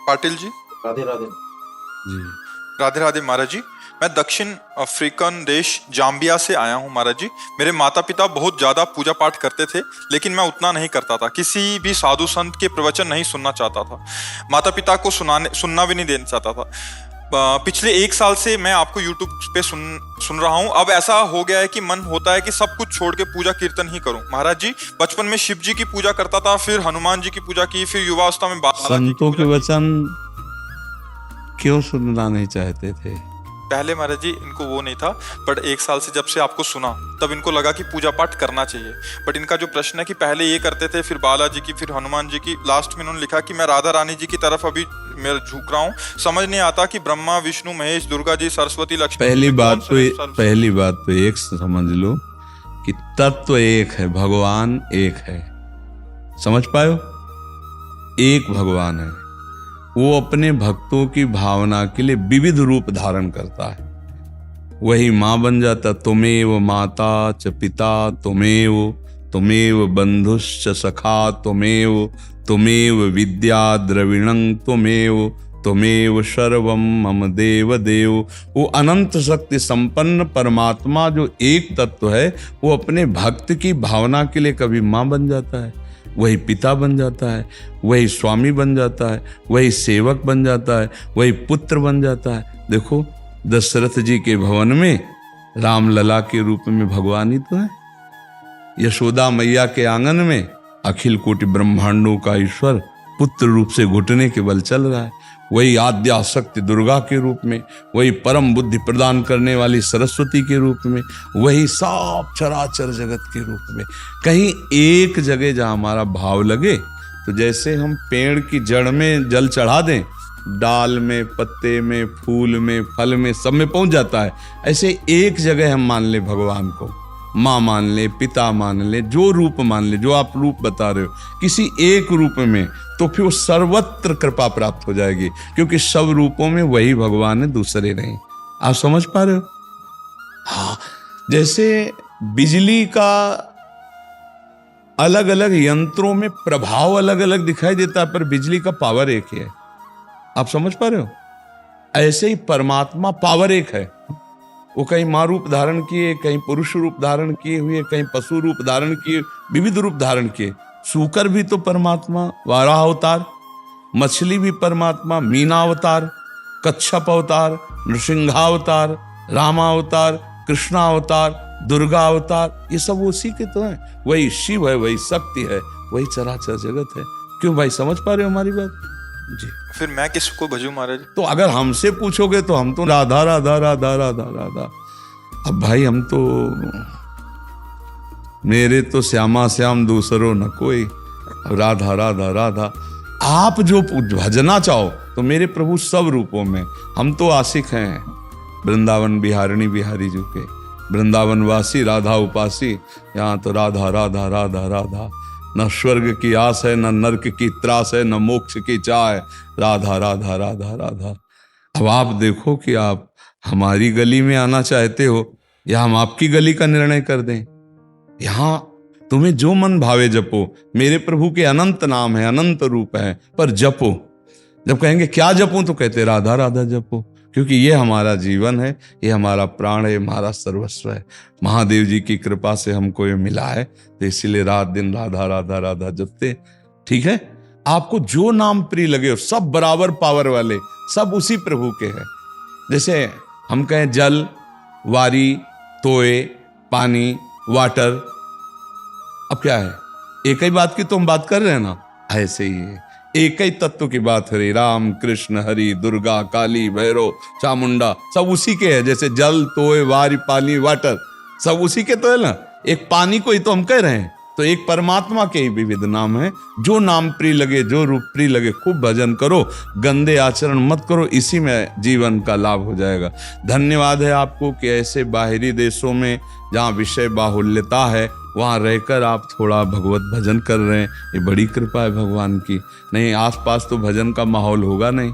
पाटिल जी, राधे राधे जी। राधे राधे महाराज जी। मैं दक्षिण अफ्रीकन देश जाम्बिया से आया हूँ महाराज जी। मेरे माता पिता बहुत ज्यादा पूजा पाठ करते थे, लेकिन मैं उतना नहीं करता था। किसी भी साधु संत के प्रवचन नहीं सुनना चाहता था। माता पिता को सुनना भी नहीं देना चाहता था। पिछले 1 साल से मैं आपको YouTube पे सुन रहा हूँ। अब ऐसा हो गया है कि मन होता है कि सब कुछ छोड़ के पूजा कीर्तन ही करूं। महाराज जी, बचपन में शिव जी की पूजा करता था, फिर हनुमान जी की पूजा की, फिर युवावस्था में संतों के वचन क्यों सुनना नहीं चाहते थे? पहले महाराज जी इनको वो नहीं था, बट 1 साल से जब से आपको सुना तब इनको लगा कि पूजा पाठ करना चाहिए। बट इनका जो प्रश्न है कि पहले ये करते थे, फिर बालाजी की, फिर हनुमान जी की, लास्ट में इन्होंने लिखा कि मैं राधा रानी जी की तरफ अभी मैं झुक रहा हूँ। समझ नहीं आता कि ब्रह्मा विष्णु महेश दुर्गा जी सरस्वती लक्ष्मी। पहली बात तो एक समझ लो कि तत्व एक है, भगवान एक है। समझ पायो? एक भगवान है। वो अपने भक्तों की भावना के लिए विविध रूप धारण करता है। वही माँ बन जाता, तुमेव माता च पिता तुमेव बंधुश्च सखा तुमेव विद्या द्रविणं तुमेव सर्वं मम देव देव। वो अनंत शक्ति संपन्न परमात्मा जो एक तत्व है, वो अपने भक्त की भावना के लिए कभी माँ बन जाता है, वही पिता बन जाता है, वही स्वामी बन जाता है, वही सेवक बन जाता है, वही पुत्र बन जाता है। देखो दशरथ जी के भवन में राम लला के रूप में भगवान ही तो है। यशोदा मैया के आंगन में अखिल कोटि ब्रह्मांडों का ईश्वर पुत्र रूप से घुटने के बल चल रहा है। वही आद्या शक्ति दुर्गा के रूप में, वही परम बुद्धि प्रदान करने वाली सरस्वती के रूप में, वही सब चराचर जगत के रूप में। कहीं एक जगह जहां हमारा भाव लगे, तो जैसे हम पेड़ की जड़ में जल चढ़ा दें, डाल में, पत्ते में, फूल में, फल में, सब में पहुंच जाता है। ऐसे एक जगह हम मान ले भगवान को, माँ मान ले, पिता मान ले, जो रूप मान ले, जो आप रूप बता रहे हो, किसी एक रूप में, तो फिर वो सर्वत्र कृपा प्राप्त हो जाएगी, क्योंकि सब रूपों में वही भगवान है, दूसरे नहीं। आप समझ पा रहे हो? हाँ, जैसे बिजली का अलग अलग यंत्रों में प्रभाव अलग अलग दिखाई देता है, पर बिजली का पावर एक ही है। आप समझ पा रहे हो? ऐसे ही परमात्मा पावर एक है। वो कहीं माँ रूप धारण किए, कहीं पुरुष रूप धारण किए हुए, कहीं पशु रूप धारण किए, विविध रूप धारण किए। सूकर भी तो परमात्मा, वाराह अवतार, मछली भी परमात्मा, मीना अवतार, कच्छप अवतार, नृसिंहावतार, रामावतार, कृष्णा अवतार, दुर्गा अवतार, ये सब उसी के तो हैं। वही शिव है, वही शक्ति है, वही चराचर जगत है। क्यों भाई, समझ पा रहे हो हमारी बात जी? फिर मैं किसको भजूं महाराज? तो अगर हमसे पूछोगे तो हम तो राधा राधा राधा राधा राधा। अब भाई हम तो, मेरे तो श्यामा श्याम दूसरो न कोई, राधा राधा राधा। आप जो भजना चाहो तो मेरे प्रभु सब रूपों में। हम तो आशिक हैं वृंदावन बिहारिणी बिहारी जी के, वृंदावन वासी राधा उपासी। यहाँ तो राधा राधा राधा राधा। न स्वर्ग की आस है, न नरक की त्रास है, न मोक्ष की चाह है, राधा राधा राधा राधा। अब आप देखो कि आप हमारी गली में आना चाहते हो या हम आपकी गली का निर्णय कर दें। यहां तुम्हें जो मन भावे जपो। मेरे प्रभु के अनंत नाम है, अनंत रूप है, पर जपो। जब कहेंगे क्या जपूं, तो कहते राधा राधा जपो, क्योंकि ये हमारा जीवन है, ये हमारा प्राण है, हमारा सर्वस्व है। महादेव जी की कृपा से हमको ये मिला है, तो इसीलिए रात दिन राधा राधा राधा जपते। ठीक है? आपको जो नाम प्रिय लगे, सब बराबर पावर वाले, सब उसी प्रभु के हैं। जैसे हम कहें जल, वारी, तोय, पानी, वाटर, अब क्या है? एक ही बात की तो हम बात कर रहे हैं ना। ऐसे ही है, एक ही तत्व की बात है। राम कृष्ण हरि दुर्गा काली भैरव चामुंडा, सब उसी के है। जैसे जल, तोय, वारी, पानी, वाटर, सब उसी के तो है ना। एक पानी को ही तो हम कह रहे हैं। तो एक परमात्मा के ही विविध नाम है। जो नाम प्रिय लगे, जो रूप प्रिय लगे, खूब भजन करो, गंदे आचरण मत करो, इसी में जीवन का लाभ हो जाएगा। धन्यवाद है आपको कि ऐसे बाहरी देशों में जहाँ विषय बाहुल्यता है, वहाँ रहकर आप थोड़ा भगवत भजन कर रहे हैं। ये बड़ी कृपा है भगवान की। नहीं आसपास तो भजन का माहौल होगा नहीं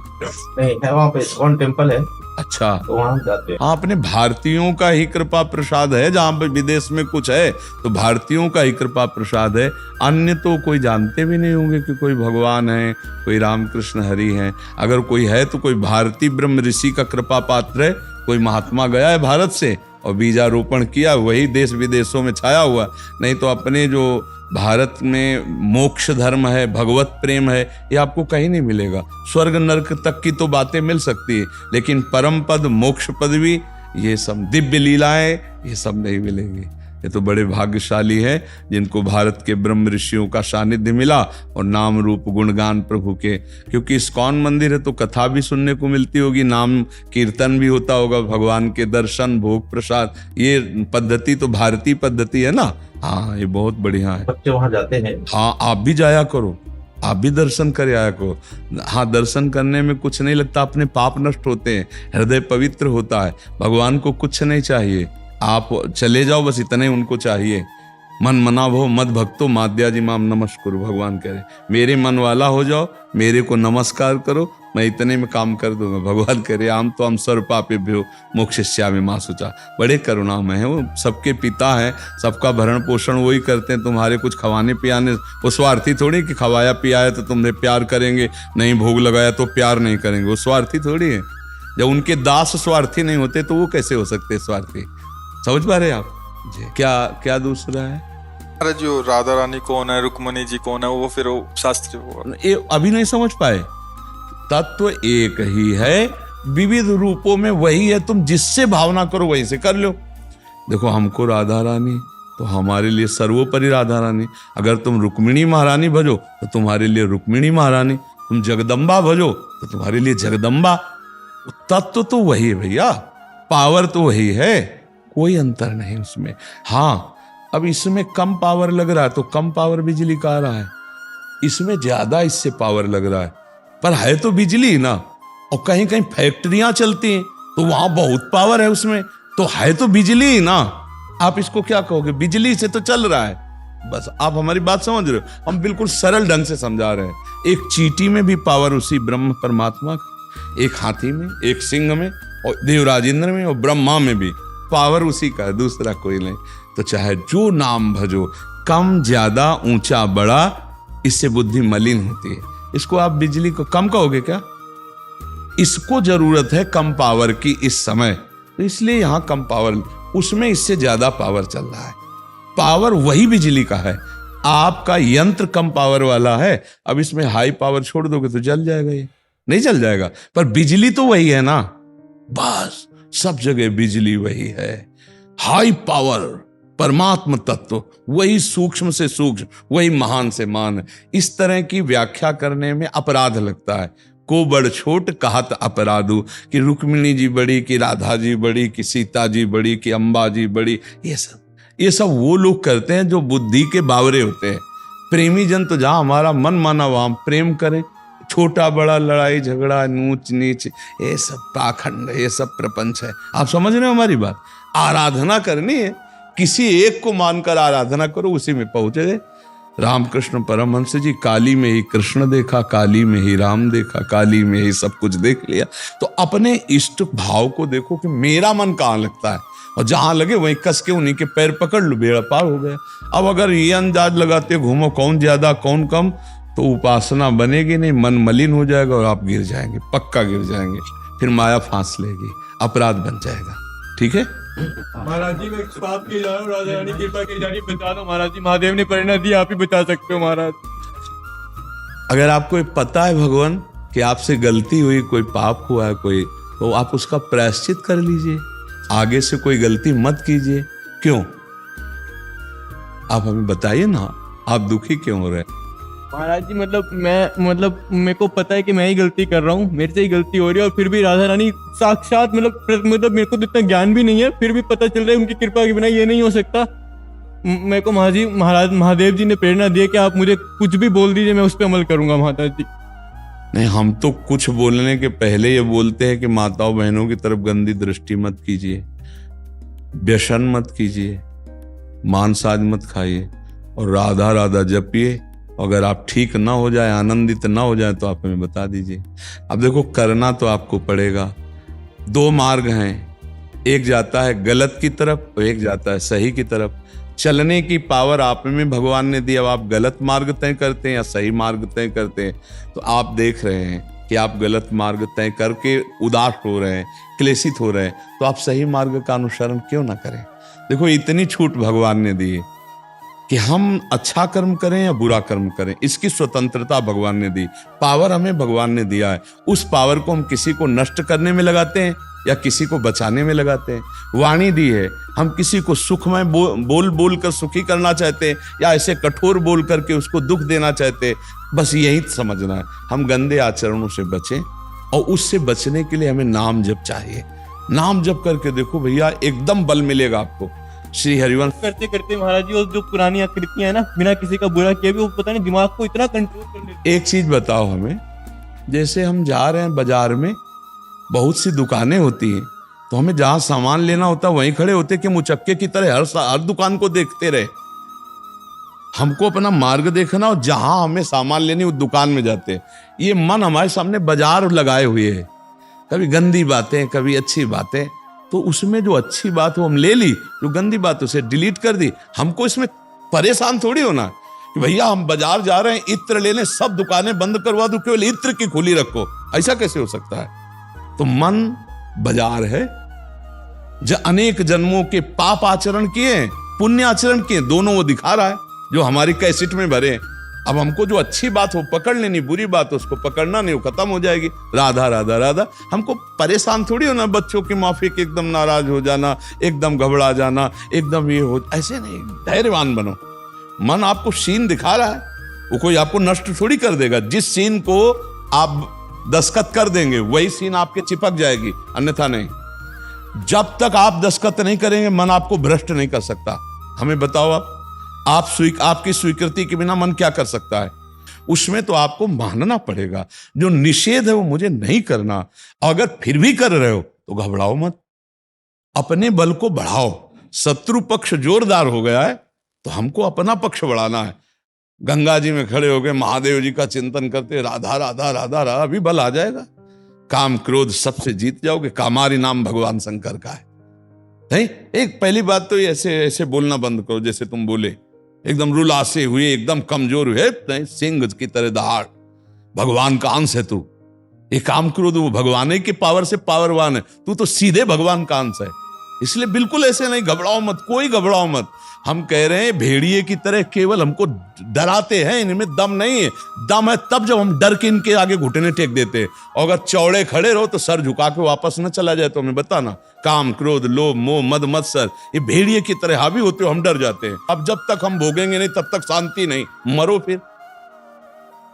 है। वहाँ पे इस्कॉन टेम्पल है, अच्छा, तो वहां जाते हैं। हाँ, अपने भारतीयों का ही कृपा प्रसाद है। जहां पे विदेश में कुछ है तो भारतीयों का ही कृपा प्रसाद है। अन्य तो कोई जानते भी नहीं होंगे कि कोई भगवान है, कोई रामकृष्ण हरि है। अगर कोई है तो कोई भारतीय ब्रह्म ऋषि का कृपा पात्र है। कोई महात्मा गया है भारत से और बीजारोपण किया, वही देश विदेशों में छाया हुआ। नहीं तो अपने जो भारत में मोक्ष धर्म है, भगवत प्रेम है, ये आपको कहीं नहीं मिलेगा। स्वर्ग नरक तक की तो बातें मिल सकती है, लेकिन परम पद, मोक्ष पदवी, ये सब दिव्य लीलाएं, ये सब नहीं मिलेंगी। ये तो बड़े भाग्यशाली हैं जिनको भारत के ब्रह्म ऋषियों का सानिध्य मिला और नाम रूप गुणगान प्रभु के। क्योंकि इस्कॉन मंदिर है तो कथा भी सुनने को मिलती होगी, नाम कीर्तन भी होता होगा, भगवान के दर्शन, भोग प्रसाद, ये पद्धति तो भारतीय पद्धति है ना। हाँ, ये बहुत बढ़िया है। बच्चे वहां जाते हैं। हाँ, आप भी जाया करो, आप भी दर्शन कर आया करो। हाँ, दर्शन करने में कुछ नहीं लगता, अपने पाप नष्ट होते हैं, हृदय पवित्र होता है। भगवान को कुछ नहीं चाहिए, आप चले जाओ, बस इतने उनको चाहिए। मन मना भो मद भक्तो माद्याजी माम नमस्कुरु, भगवान कह रहे मेरे मन वाला हो जाओ, मेरे को नमस्कार करो, मैं इतने में काम कर दूंगा। भगवान कह रहे आम तो हम सर्व पापेभ्यो मोक्षयिष्यामि मा शुचा। बड़े करुणामय हैं वो, सबके पिता हैं, सबका भरण पोषण वही करते हैं। तुम्हारे कुछ खवाने पियाने, वो स्वार्थी थोड़ी कि खवाया पियाया तो तुम्हें प्यार करेंगे, नहीं भोग लगाया तो प्यार नहीं करेंगे, वो स्वार्थी थोड़ी है। जब उनके दास स्वार्थी नहीं होते तो वो कैसे हो सकते स्वार्थी? समझ पा रहे आप जी? क्या दूसरा है? अरे जो राधा रानी कौन है, रुक्मणी जी कौन है, वो फिर वो शास्त्री वो ये अभी नहीं समझ पाए। तत्व एक ही है, विविध रूपों में वही है। तुम जिससे भावना करो वहीं से कर लो। देखो, हमको राधा रानी तो हमारे लिए सर्वोपरि राधा रानी। अगर तुम रुक्मिणी महारानी भजो तो तुम्हारे लिए रुक्मिणी महारानी, तुम जगदम्बा भजो तो तुम्हारे लिए जगदम्बा। तत्व तो वही है भैया, पावर तो वही है, कोई अंतर नहीं उसमें। हाँ, अब इसमें कम पावर लग रहा है तो कम पावर बिजली का आ रहा है, इसमें ज्यादा इससे पावर लग रहा है, पर है तो बिजली ना। और कहीं कहीं फैक्ट्रियां चलती हैं तो वहां बहुत पावर है उसमें, तो है तो बिजली ही ना। आप इसको क्या कहोगे? बिजली से तो चल रहा है। बस आप हमारी बात समझ रहे हो, हम बिल्कुल सरल ढंग से समझा रहे हैं। एक चींटी में भी पावर उसी ब्रह्म परमात्मा का, एक हाथी में, एक सिंह में, और देवराज इंद्र में, और ब्रह्मा में भी पावर उसी का है, दूसरा कोई नहीं। तो चाहे जो नाम भजो, कम ज्यादा ऊंचा बड़ा, इससे बुद्धि मलिन होती है। इसको आप बिजली को कम कहोगे क्या? इसको जरूरत है कम पावर की इस समय, तो इसलिए यहां कम पावर, उसमें इससे ज्यादा पावर चल रहा है। पावर वही बिजली का है, आपका यंत्र कम पावर वाला है। अब इसमें हाई पावर छोड़ दोगे तो जल जाएगा, ये नहीं जल जाएगा, पर बिजली तो वही है ना। बस सब जगह बिजली वही है, हाई पावर परमात्म तत्व वही, सूक्ष्म से सूक्ष्म वही, महान से महान। इस तरह की व्याख्या करने में अपराध लगता है। को बड़ छोट कहत अपराधु, कि रुक्मिणी जी बड़ी, कि राधा जी बड़ी, कि सीता जी बड़ी, कि अम्बा जी बड़ी, ये सब वो लोग करते हैं जो बुद्धि के बावरे होते हैं। प्रेमी जन तो जहां हमारा मन माना वहां प्रेम करें, छोटा बड़ा, लड़ाई झगड़ा, ऊंच नीच, ये सब पाखंड, ये सब प्रपंच है। आप समझ रहे हो हमारी बात? आराधना करनी है, किसी एक को मानकर आराधना करो, उसी में पहुंचे गए। रामकृष्ण परमहंस जी, काली में ही कृष्ण देखा, काली में ही राम देखा, काली में ही सब कुछ देख लिया। तो अपने इष्ट भाव को देखो कि मेरा मन कहाँ लगता है, और जहां लगे वहीं कस के उन्हीं के पैर पकड़ लो, बेड़ा पार हो गया। अब अगर ये अंदाज लगाते घूमो कौन ज्यादा कौन कम, तो उपासना बनेगी नहीं, मन मलिन हो जाएगा और आप गिर जाएंगे, पक्का गिर जाएंगे। फिर माया फांस लेगी, अपराध बन जाएगा। ठीक है महाराज जी, मैं पाप की जा रहा हूँ, राधा रानी कृपा की जा रही, बता दो महाराज जी। महादेव ने प्रेरणा दी, आप ही बता सकते हो महाराज। अगर आपको पता है भगवान कि आपसे गलती हुई, कोई पाप हुआ है कोई, तो आप उसका प्रायश्चित कर लीजिए, आगे से कोई गलती मत कीजिए। क्यों? आप हमें बताइए ना, आप दुखी क्यों हो रहे हैं? महाराज जी, मेरे को पता है कि मैं ही गलती कर रहा हूँ, मेरे से ही गलती हो रही है, और फिर भी राधा रानी साक्षात, मतलब मेरे को तो इतना ज्ञान भी नहीं है, फिर भी पता चल रहा है उनकी कृपा के बिना ये नहीं हो सकता। मेरे को महादेव जी ने प्रेरणा दी कि आप मुझे कुछ भी बोल दीजिए, मैं उस पर अमल करूंगा महाराज जी। नहीं, हम तो कुछ बोलने के पहले ये बोलते हैं कि माताओं बहनों की तरफ गंदी दृष्टि मत कीजिए, व्यसन मत कीजिए, मांस आज मत खाइए, और राधा राधा जपिए। अगर आप ठीक ना हो जाए, आनंदित ना हो जाए, तो आप हमें बता दीजिए। अब देखो, करना तो आपको पड़ेगा, दो मार्ग हैं, एक जाता है गलत की तरफ और एक जाता है सही की तरफ। चलने की पावर आप में भगवान ने दी। अब आप गलत मार्ग तय करते हैं या सही मार्ग तय करते हैं, तो आप देख रहे हैं कि आप गलत मार्ग तय करके उदास हो रहे हैं, क्लेशित हो रहे हैं, तो आप सही मार्ग का अनुसरण क्यों ना करें। देखो इतनी छूट भगवान ने दी है कि हम अच्छा कर्म करें या बुरा कर्म करें, इसकी स्वतंत्रता भगवान ने दी। पावर हमें भगवान ने दिया है, उस पावर को हम किसी को नष्ट करने में लगाते हैं या किसी को बचाने में लगाते हैं। वाणी दी है, हम किसी को सुखमय बोल बोल कर सुखी करना चाहते हैं या ऐसे कठोर बोल करके उसको दुख देना चाहते हैं। बस यही समझना है, हम गंदे आचरणों से बचें और उससे बचने के लिए हमें नाम जप चाहिए। नाम जप करके देखो भैया, एकदम बल मिलेगा आपको। श्री हरिवंश करते करते महाराज जी, वो जो पुरानी आकृतियां है ना, बिना किसी का बुरा किए भी वो पता नहीं दिमाग को इतना कंट्रोल कर लेती एक चीज बताओ हमें, जैसे हम जा रहे हैं बाजार में, बहुत सी दुकानें होती हैं, तो हमें जहां सामान लेना होता है वहीं खड़े होते कि मुचक्के की तरह हर दुकान को देखते रहे। हमको अपना मार्ग देखना और जहां हमें सामान लेनी उस दुकान में जाते हैं। ये मन हमारे सामने बाजार लगाए हुए है, कभी गंदी बातें कभी अच्छी बातें, तो उसमें जो अच्छी बात हो हम ले ली, जो गंदी बात उसे डिलीट कर दी। हमको इसमें परेशान थोड़ी होना कि भैया हम बाजार जा रहे हैं इत्र लेने, सब दुकानें बंद करवा दो, केवल इत्र की खुली रखो। ऐसा कैसे हो सकता है। तो मन बाजार है, जो अनेक जन्मों के पाप आचरण किए पुण्य आचरण किए, दोनों वो दिखा रहा है जो हमारी कैसेट में भरे। अब हमको जो अच्छी बात हो पकड़ लेनी, बुरी बात उसको पकड़ना नहीं, वो खत्म हो जाएगी। राधा राधा राधा, हमको परेशान थोड़ी होना, बच्चों की माफी के एकदम नाराज हो जाना, एकदम घबरा जाना, एकदम ये हो, ऐसे नहीं। धैर्यवान बनो। मन आपको सीन दिखा रहा है, वो कोई आपको नष्ट थोड़ी कर देगा। जिस सीन को आप दस्तखत कर देंगे वही सीन आपके चिपक जाएगी, अन्यथा नहीं। जब तक आप दस्तखत नहीं करेंगे मन आपको भ्रष्ट नहीं कर सकता। हमें बताओ आपकी स्वीकृति के बिना मन क्या कर सकता है। उसमें तो आपको मानना पड़ेगा, जो निषेध है वो मुझे नहीं करना। अगर फिर भी कर रहे हो तो घबराओ मत, अपने बल को बढ़ाओ। शत्रु पक्ष जोरदार हो गया है तो हमको अपना पक्ष बढ़ाना है। गंगा जी में खड़े हो गए, महादेव जी का चिंतन करते, राधा राधा राधा राधा, अभी बल आ जाएगा। काम क्रोध सबसे जीत जाओगे। कामारी नाम भगवान शंकर का है। नहीं, एक पहली बात तो ऐसे ऐसे बोलना बंद करो जैसे तुम बोले, एकदम रुलासे हुए, एकदम कमजोर हुए। नहीं, सिंह की तरह दहाड़, भगवान का अंश है तू। ये काम क्रोध वो भगवान की पावर से पावरवान है, तू तो सीधे भगवान का अंश है। इसलिए बिल्कुल ऐसे नहीं, घबराओ मत, कोई घबराओ मत। हम कह रहे हैं भेड़िए की तरह केवल हमको डराते हैं, इनमें दम नहीं है। दम है तब जब हम डर के इनके आगे घुटने टेक देते हैं। और अगर चौड़े खड़े रहो तो सर झुका के वापस न चला जाए तो हमें बताना। काम क्रोध लोभ मोह मद मत्सर, ये भेड़िए की तरह हावी होते हो, हम डर जाते हैं। अब जब तक हम भोगेंगे नहीं तब तक शांति नहीं। मरो फिर।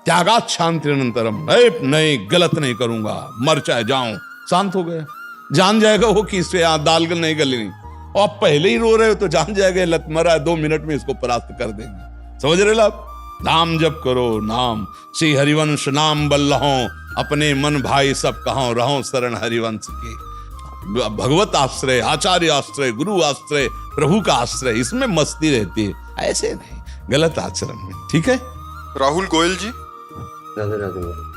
त्यागात शांति अनंतरम, नहीं गलत नहीं करूंगा, मर चाहे जाऊं। शांत हो गया, जान जाएगा वो कि इससे दाल गल नहीं गली नहीं। और आप पहले ही रो रहे हो तो जान जाएगा लत मरा, 2 मिनट में इसको परास्त कर देंगे। समझ रहे आप। नाम जप करो, नाम श्री हरिवंश नाम बल्लहों, अपने मन भाई सब कहों, रहो शरण हरिवंश की। भगवत आश्रय, आचार्य आश्रय, गुरु आश्रय, प्रभु का आश्रय, इसमें मस्ती रहती है, ऐसे नहीं गलत आचरण में। ठीक है। राहुल गोयल जी, राधे राधे।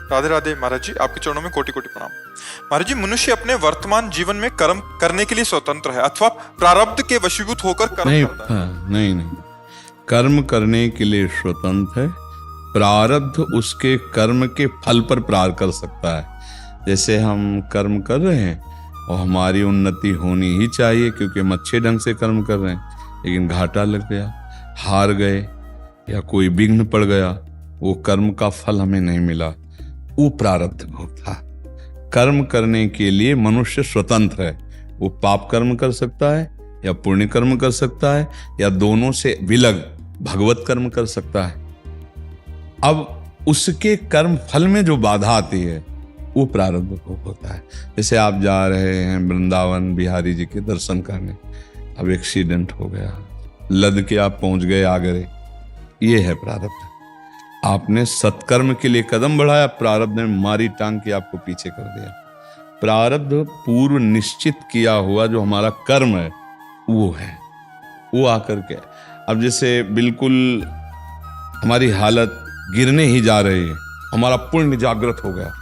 राधे राधे महाराज जी, आपके चरणों में कोटि कोटि प्रणाम। महाराज जी, मनुष्य अपने वर्तमान जीवन में कर्म करने के लिए स्वतंत्र है अथवा प्रारब्ध के वशीभूत होकर कर्म करता है? नहीं, कर्म करने के लिए स्वतंत्र है। प्रारब्ध उसके कर्म के फल पर प्रहार कर सकता है। जैसे हम कर्म कर रहे हैं और हमारी उन्नति होनी ही चाहिए क्योंकि हम अच्छे ढंग से कर्म कर रहे हैं, लेकिन घाटा लग गया, हार गए या कोई विघ्न पड़ गया, वो कर्म का फल हमें नहीं मिला, वो प्रारब्ध होता। कर्म करने के लिए मनुष्य स्वतंत्र है। वो पाप कर्म कर सकता है या पुण्य कर्म कर सकता है या दोनों से विलग भगवत कर्म कर सकता है। अब उसके कर्म फल में जो बाधा आती है वो प्रारब्ध होता है। जैसे आप जा रहे हैं वृंदावन बिहारी जी के दर्शन करने, अब एक्सीडेंट हो गया, लद के आप पहुंच गए आगरे, ये है प्रारब्ध। आपने सत्कर्म के लिए कदम बढ़ाया, प्रारब्ध ने मारी टांग के आपको पीछे कर दिया। प्रारब्ध पूर्व निश्चित किया हुआ जो हमारा कर्म है वो है, वो आकर के। अब जैसे बिल्कुल हमारी हालत गिरने ही जा रही है, हमारा पुण्य जागृत हो गया,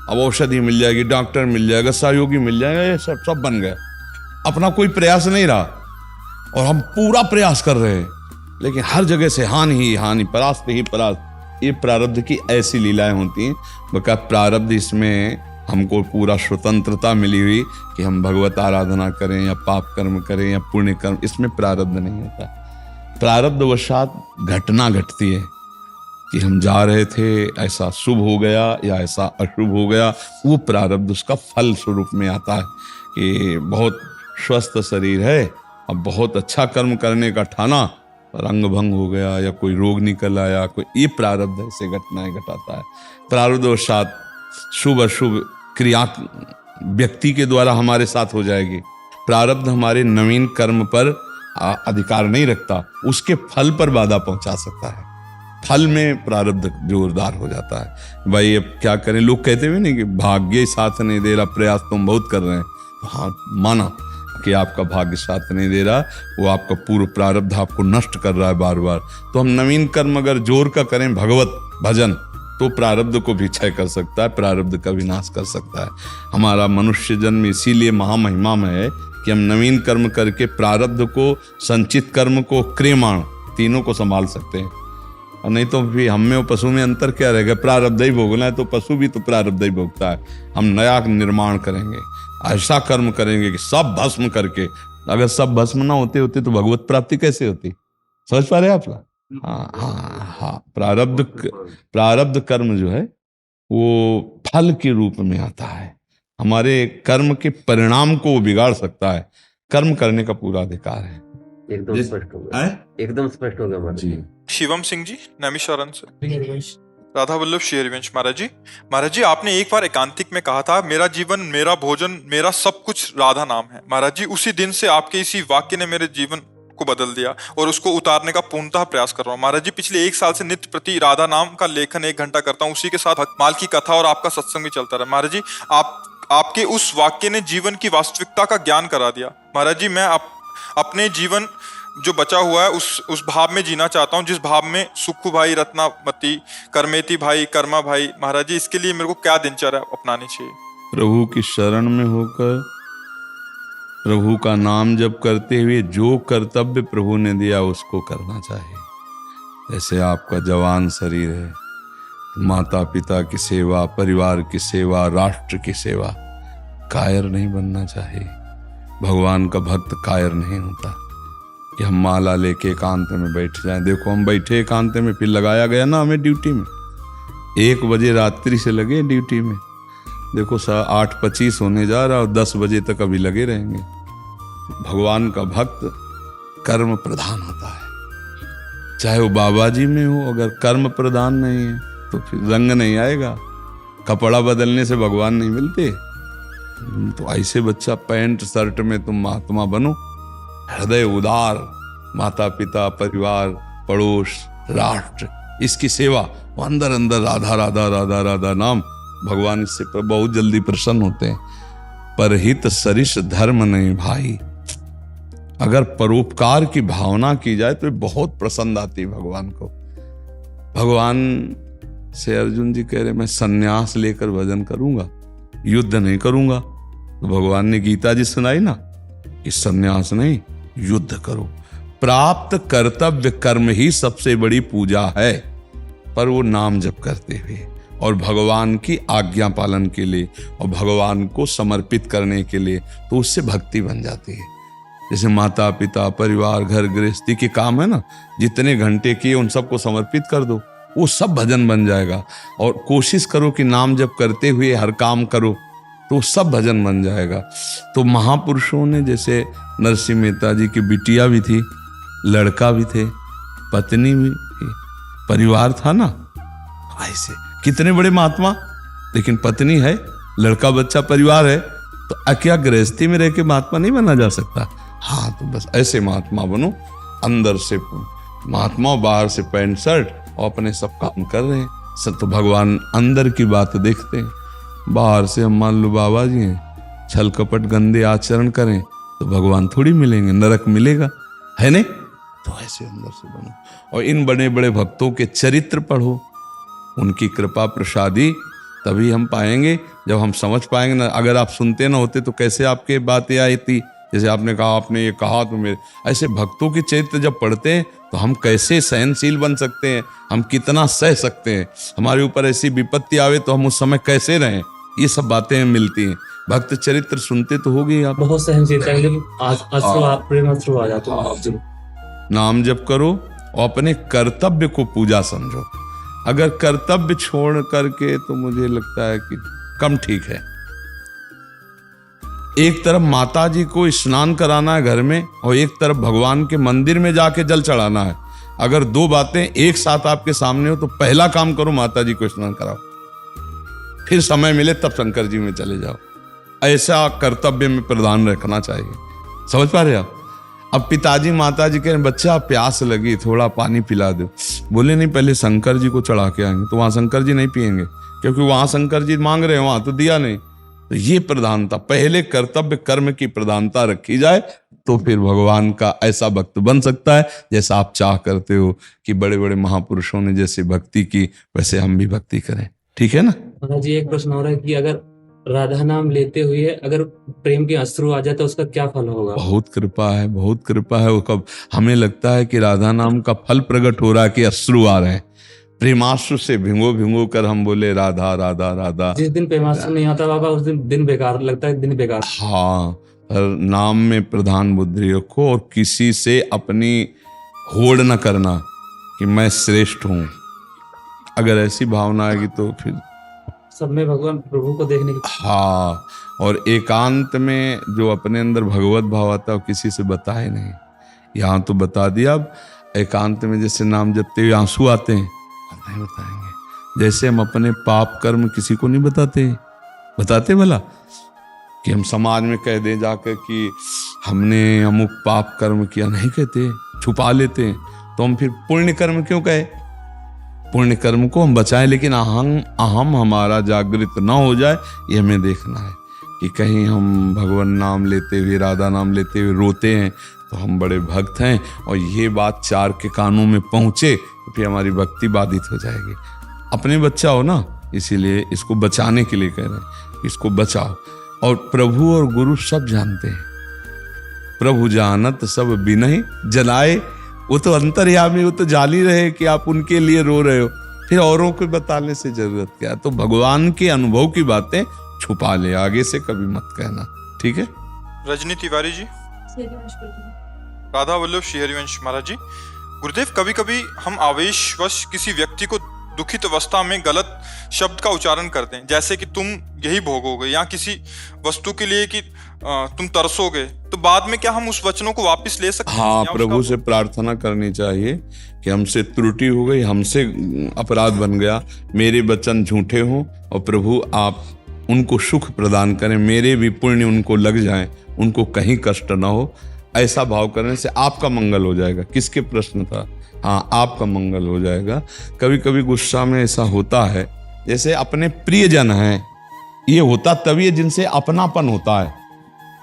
अब औषधि मिल जाएगी, डॉक्टर मिल जाएगा, सहयोगी मिल जाएगा, ये सब सब बन गया। अपना कोई प्रयास नहीं रहा और हम पूरा प्रयास कर रहे हैं, लेकिन हर जगह से हानि ही हानि, परास्त ही परास्त। ये प्रारब्ध की ऐसी लीलाएं होती हैं। बका प्रारब्ध, इसमें हमको पूरा स्वतंत्रता मिली हुई कि हम भगवत आराधना करें या पाप कर्म करें या पुण्य कर्म, इसमें प्रारब्ध नहीं होता। प्रारब्धवशात घटना घटती है कि हम जा रहे थे, ऐसा शुभ हो गया या ऐसा अशुभ हो गया, वो प्रारब्ध उसका फल स्वरूप में आता है कि बहुत स्वस्थ शरीर है, अब बहुत अच्छा कर्म करने का ठाना, पर अंग भंग हो गया या कोई रोग निकल आया, कोई, ये प्रारब्ध ऐसे घटनाएं घटाता है। प्रारब्धवशात शुभ अशुभ क्रिया व्यक्ति के द्वारा हमारे साथ हो जाएगी। प्रारब्ध हमारे नवीन कर्म पर अधिकार नहीं रखता, उसके फल पर बाधा पहुंचा सकता है। फल में प्रारब्ध जोरदार हो जाता है। भाई अब क्या करें, लोग कहते हुए नहीं कि भाग्य ही साथ नहीं दे रहा, प्रयास तुम बहुत कर रहे हैं। तो हाँ, माना कि आपका भाग्य साथ नहीं दे रहा, वो आपका पूर्व प्रारब्ध आपको नष्ट कर रहा है बार बार। तो हम नवीन कर्म अगर जोर का करें, भगवत भजन, तो प्रारब्ध को भी क्षय कर सकता है, प्रारब्ध का विनाश कर सकता है। हमारा मनुष्य जन्म इसीलिए महामहिमा में है कि हम नवीन कर्म करके प्रारब्ध को, संचित कर्म को, क्रियमाण, तीनों को संभाल सकते हैं। और नहीं तो फिर हम में और पशु में अंतर क्या रहेगा? प्रारब्ध ही भोगना है तो पशु भी तो प्रारब्ध ही भोगता है। हम नया निर्माण करेंगे, ऐसा कर्म करेंगे कि सब भस्म करके, अगर सब भस्म ना होते होते तो भगवत प्राप्ति कैसे होती? समझ पा रहे आप? हाँ हाँ हाँ। प्रारब्ध कर्म जो है वो फल के रूप में आता है। हमारे कर्म के परिणाम को वो बिगाड़ सकता है। कर्म करने का पूरा अधिकार है। एकदम स्पष्ट हो गया, एकदम स्पष्ट हो गया महाराज जी। शिवम सिंह जी, नैमिषारण्य से। राधा वल्लभ श्री हरिवंश। महाराज जी, आपने एक बार एकांतिक में कहा था, मेरा जीवन, मेरा भोजन, मेरा सब कुछ राधा नाम है। महाराज जी, उसी दिन से आपके इसी वाक्य ने मेरे जीवन को बदल दिया और उसको उतारने का पूर्णतः प्रयास कर रहा हूँ। महाराज जी, पिछले 1 साल से नित्य प्रति राधा नाम का लेखन 1 घंटा करता हूँ, उसी के साथ भक्तमाल की कथा और आपका सत्संग भी चलता रहा। महाराज जी, आपके उस वाक्य ने जीवन की वास्तविकता का ज्ञान करा दिया। महाराज जी, मैं अपने जीवन जो बचा हुआ है उस भाव में जीना चाहता हूँ, जिस भाव में सुखू भाई, रत्नावती, करमेती भाई, कर्मा भाई। महाराज जी, इसके लिए मेरे को क्या दिनचर्या अपनानी चाहिए? प्रभु की शरण में होकर प्रभु का नाम जप करते हुए जो कर्तव्य प्रभु ने दिया उसको करना चाहिए। जैसे आपका जवान शरीर है, माता पिता की सेवा, परिवार की सेवा, राष्ट्र की सेवा, कायर नहीं बनना चाहिए। भगवान का भक्त कायर नहीं होता कि हम माला लेके एकांत में बैठ जाएं। देखो, हम बैठे एकांत में, फिर लगाया गया ना हमें ड्यूटी में, 1 बजे रात्रि से लगे ड्यूटी में। देखो 8:25 होने जा रहा और 10 बजे तक अभी लगे रहेंगे। भगवान का भक्त कर्म प्रधान होता है, चाहे वो बाबा जी में हो। अगर कर्म प्रधान नहीं है तो फिर रंग नहीं आएगा। कपड़ा बदलने से भगवान नहीं मिलते। तो ऐसे बच्चा पैंट शर्ट में तुम महात्मा बनो, हृदय उदार, माता पिता, परिवार, पड़ोस, राष्ट्र, इसकी सेवा, वो अंदर अंदर राधा राधा राधा राधा नाम, भगवान इससे बहुत जल्दी प्रसन्न होते हैं। परहित सरिस धर्म नहीं भाई, अगर परोपकार की भावना की जाए तो बहुत प्रसन्न आती है भगवान को। भगवान से अर्जुन जी कह रहे, मैं सन्यास लेकर भजन करूंगा, युद्ध नहीं करूंगा। तो भगवान ने गीता जी सुनाई ना कि सन्यास नहीं, युद्ध करो। प्राप्त कर्तव्य कर्म ही सबसे बड़ी पूजा है, पर वो नाम जप करते हुए और भगवान की आज्ञा पालन के लिए और भगवान को समर्पित करने के लिए, तो उससे भक्ति बन जाती है। जैसे माता पिता, परिवार, घर गृहस्थी के काम है ना, जितने घंटे किए उन सबको समर्पित कर दो, वो सब भजन बन जाएगा। और कोशिश करो कि नाम जप करते हुए हर काम करो, तो सब भजन बन जाएगा। तो महापुरुषों ने, जैसे नरसिंह मेहता जी की बिटिया भी थी, लड़का भी थे, पत्नी भी थी, परिवार था ना, ऐसे कितने बड़े महात्मा, लेकिन पत्नी है, लड़का बच्चा, परिवार है, तो क्या गृहस्थी में रह के महात्मा नहीं बना जा सकता? हाँ, तो बस ऐसे महात्मा बनो, अंदर से महात्मा, बाहर से पैंट शर्ट, और अपने सब काम कर रहे हैं सब। तो भगवान अंदर की बात देखते हैं। बाहर से हम मान लो बाबा जी हैं, छल कपट गंदे आचरण करें तो भगवान थोड़ी मिलेंगे, नरक मिलेगा, है नहीं? तो ऐसे अंदर से बनो और इन बड़े बड़े भक्तों के चरित्र पढ़ो, उनकी कृपा प्रसादी तभी हम पाएंगे, जब हम समझ पाएंगे ना। अगर आप सुनते ना होते तो कैसे आपके बातें आई थी? जैसे आपने कहा, आपने ये कहा तो मेरे ऐसे भक्तों के चरित्र जब पढ़ते हैं तो हम कैसे सहनशील बन सकते हैं, हम कितना सह सकते हैं, हमारे ऊपर ऐसी विपत्ति आवे तो हम उस समय कैसे रहें, ये सब बातें मिलती हैं। भक्त चरित्र सुनते तो होगे आप। बहुत सहनशीलता है, लेकिन प्रेम अश्रु आ जाते हैं। नाम जप करो और अपने कर्तव्य को पूजा समझो। अगर कर्तव्य छोड़ करके तो मुझे लगता है कि कम ठीक है। एक तरफ माता जी को स्नान कराना है घर में और एक तरफ भगवान के मंदिर में जाके जल चढ़ाना है। अगर दो बातें एक साथ आपके सामने हो तो पहला काम करो, माता जी को स्नान कराओ, फिर समय मिले तब शंकर जी में चले जाओ। ऐसा कर्तव्य में प्रधान रखना चाहिए। समझ पा रहे आप? अब पिताजी माता जी कह, बच्चा प्यास लगी, थोड़ा पानी पिला दो। बोले नहीं, पहले शंकर जी को चढ़ा के आएंगे। तो वहां शंकर जी नहीं पिएंगे, क्योंकि वहां शंकर जी मांग रहे हैं, वहां तो दिया नहीं। तो ये प्रधानता, पहले कर्तव्य कर्म की प्रधानता रखी जाए तो फिर भगवान का ऐसा भक्त बन सकता है जैसा आप चाह करते हो कि बड़े बड़े महापुरुषों ने जैसे भक्ति की वैसे हम भी भक्ति करें। ठीक है ना? महाराज जी, एक प्रश्न हो रहा है कि अगर राधा नाम लेते हुए अगर प्रेम के अश्रु आ जाए तो उसका क्या फल होगा? बहुत कृपा है, बहुत कृपा है। वो कब हमें लगता है कि राधा नाम का फल प्रकट हो रहा है कि अश्रु आ रहे हैं। प्रेमाश्रु से भिंगो भिंगो कर हम बोले राधा राधा राधा। जिस दिन प्रेमाश्रु नहीं आता बाबा, उस दिन बेकार लगता है, दिन बेकार। हाँ, पर नाम में प्रधान बुद्धि रखो और किसी से अपनी होड़ न करना कि मैं श्रेष्ठ हूं। अगर ऐसी भावना आएगी तो फिर सब में भगवान प्रभु को देखने की। हाँ, और एकांत में जो अपने अंदर भगवत भाव आता है वो किसी से बताए नहीं। यहाँ तो बता दिया। अब एकांत में जैसे नाम जपते हुए आंसू आते हैं, हम नहीं बताएंगे। जैसे हम अपने पाप कर्म किसी को नहीं बताते भला कि हम समाज में कह दें जाकर कि हमने अमुक पाप कर्म किया, नहीं कहते, छुपा लेते हैं। तो हम फिर पुण्य कर्म क्यों कहे? पुण्य कर्म को हम बचाएं, लेकिन अहम हमारा जागृत ना हो जाए, ये हमें देखना है कि कहीं हम भगवान नाम लेते हुए, राधा नाम लेते हुए रोते हैं तो हम बड़े भक्त हैं और ये बात चार के कानों में पहुंचे तो फिर हमारी भक्ति बाधित हो जाएगी। अपने बच्चा हो ना, इसीलिए इसको बचाने के लिए कह रहे हैं, इसको बचाओ। और प्रभु और गुरु सब जानते हैं। प्रभु जानत सब बिनहि जलाए। वो तो अंतर्यामी, वो तो जान ही रहे कि आप उनके लिए रो रहे हो, फिर औरों को बताने से जरूरत क्या? तो भगवान के अनुभव की बातें छुपा ले, आगे से कभी मत कहना। ठीक है? रजनी तिवारी जी, राधा वल्लभ श्री हरिवंश महाराज जी। गुरुदेव, कभी कभी हम आवेशवश किसी व्यक्ति को दुखित अवस्था में गलत शब्द का उच्चारण करते हैं, जैसे कि तुम यही भोगोगे, या किसी वस्तु के लिए कि तुम तरसोगे, तो बाद में क्या हम उस वचनों को वापस ले सकते हैं? हाँ, प्रभु से प्रार्थना करनी चाहिए कि हमसे त्रुटि हो गई, हमसे अपराध बन गया, मेरे वचन झूठे हों और प्रभु आप उनको सुख प्रदान करें, मेरे भी पुण्य उनको लग जाएं, उनको कहीं कष्ट ना हो। ऐसा भाव करने से आपका मंगल हो जाएगा। किसके प्रश्न था? हाँ, आपका मंगल हो जाएगा। कभी कभी गुस्सा में ऐसा होता है, जैसे अपने प्रियजन हैं, ये होता तभी है जिनसे अपनापन होता है।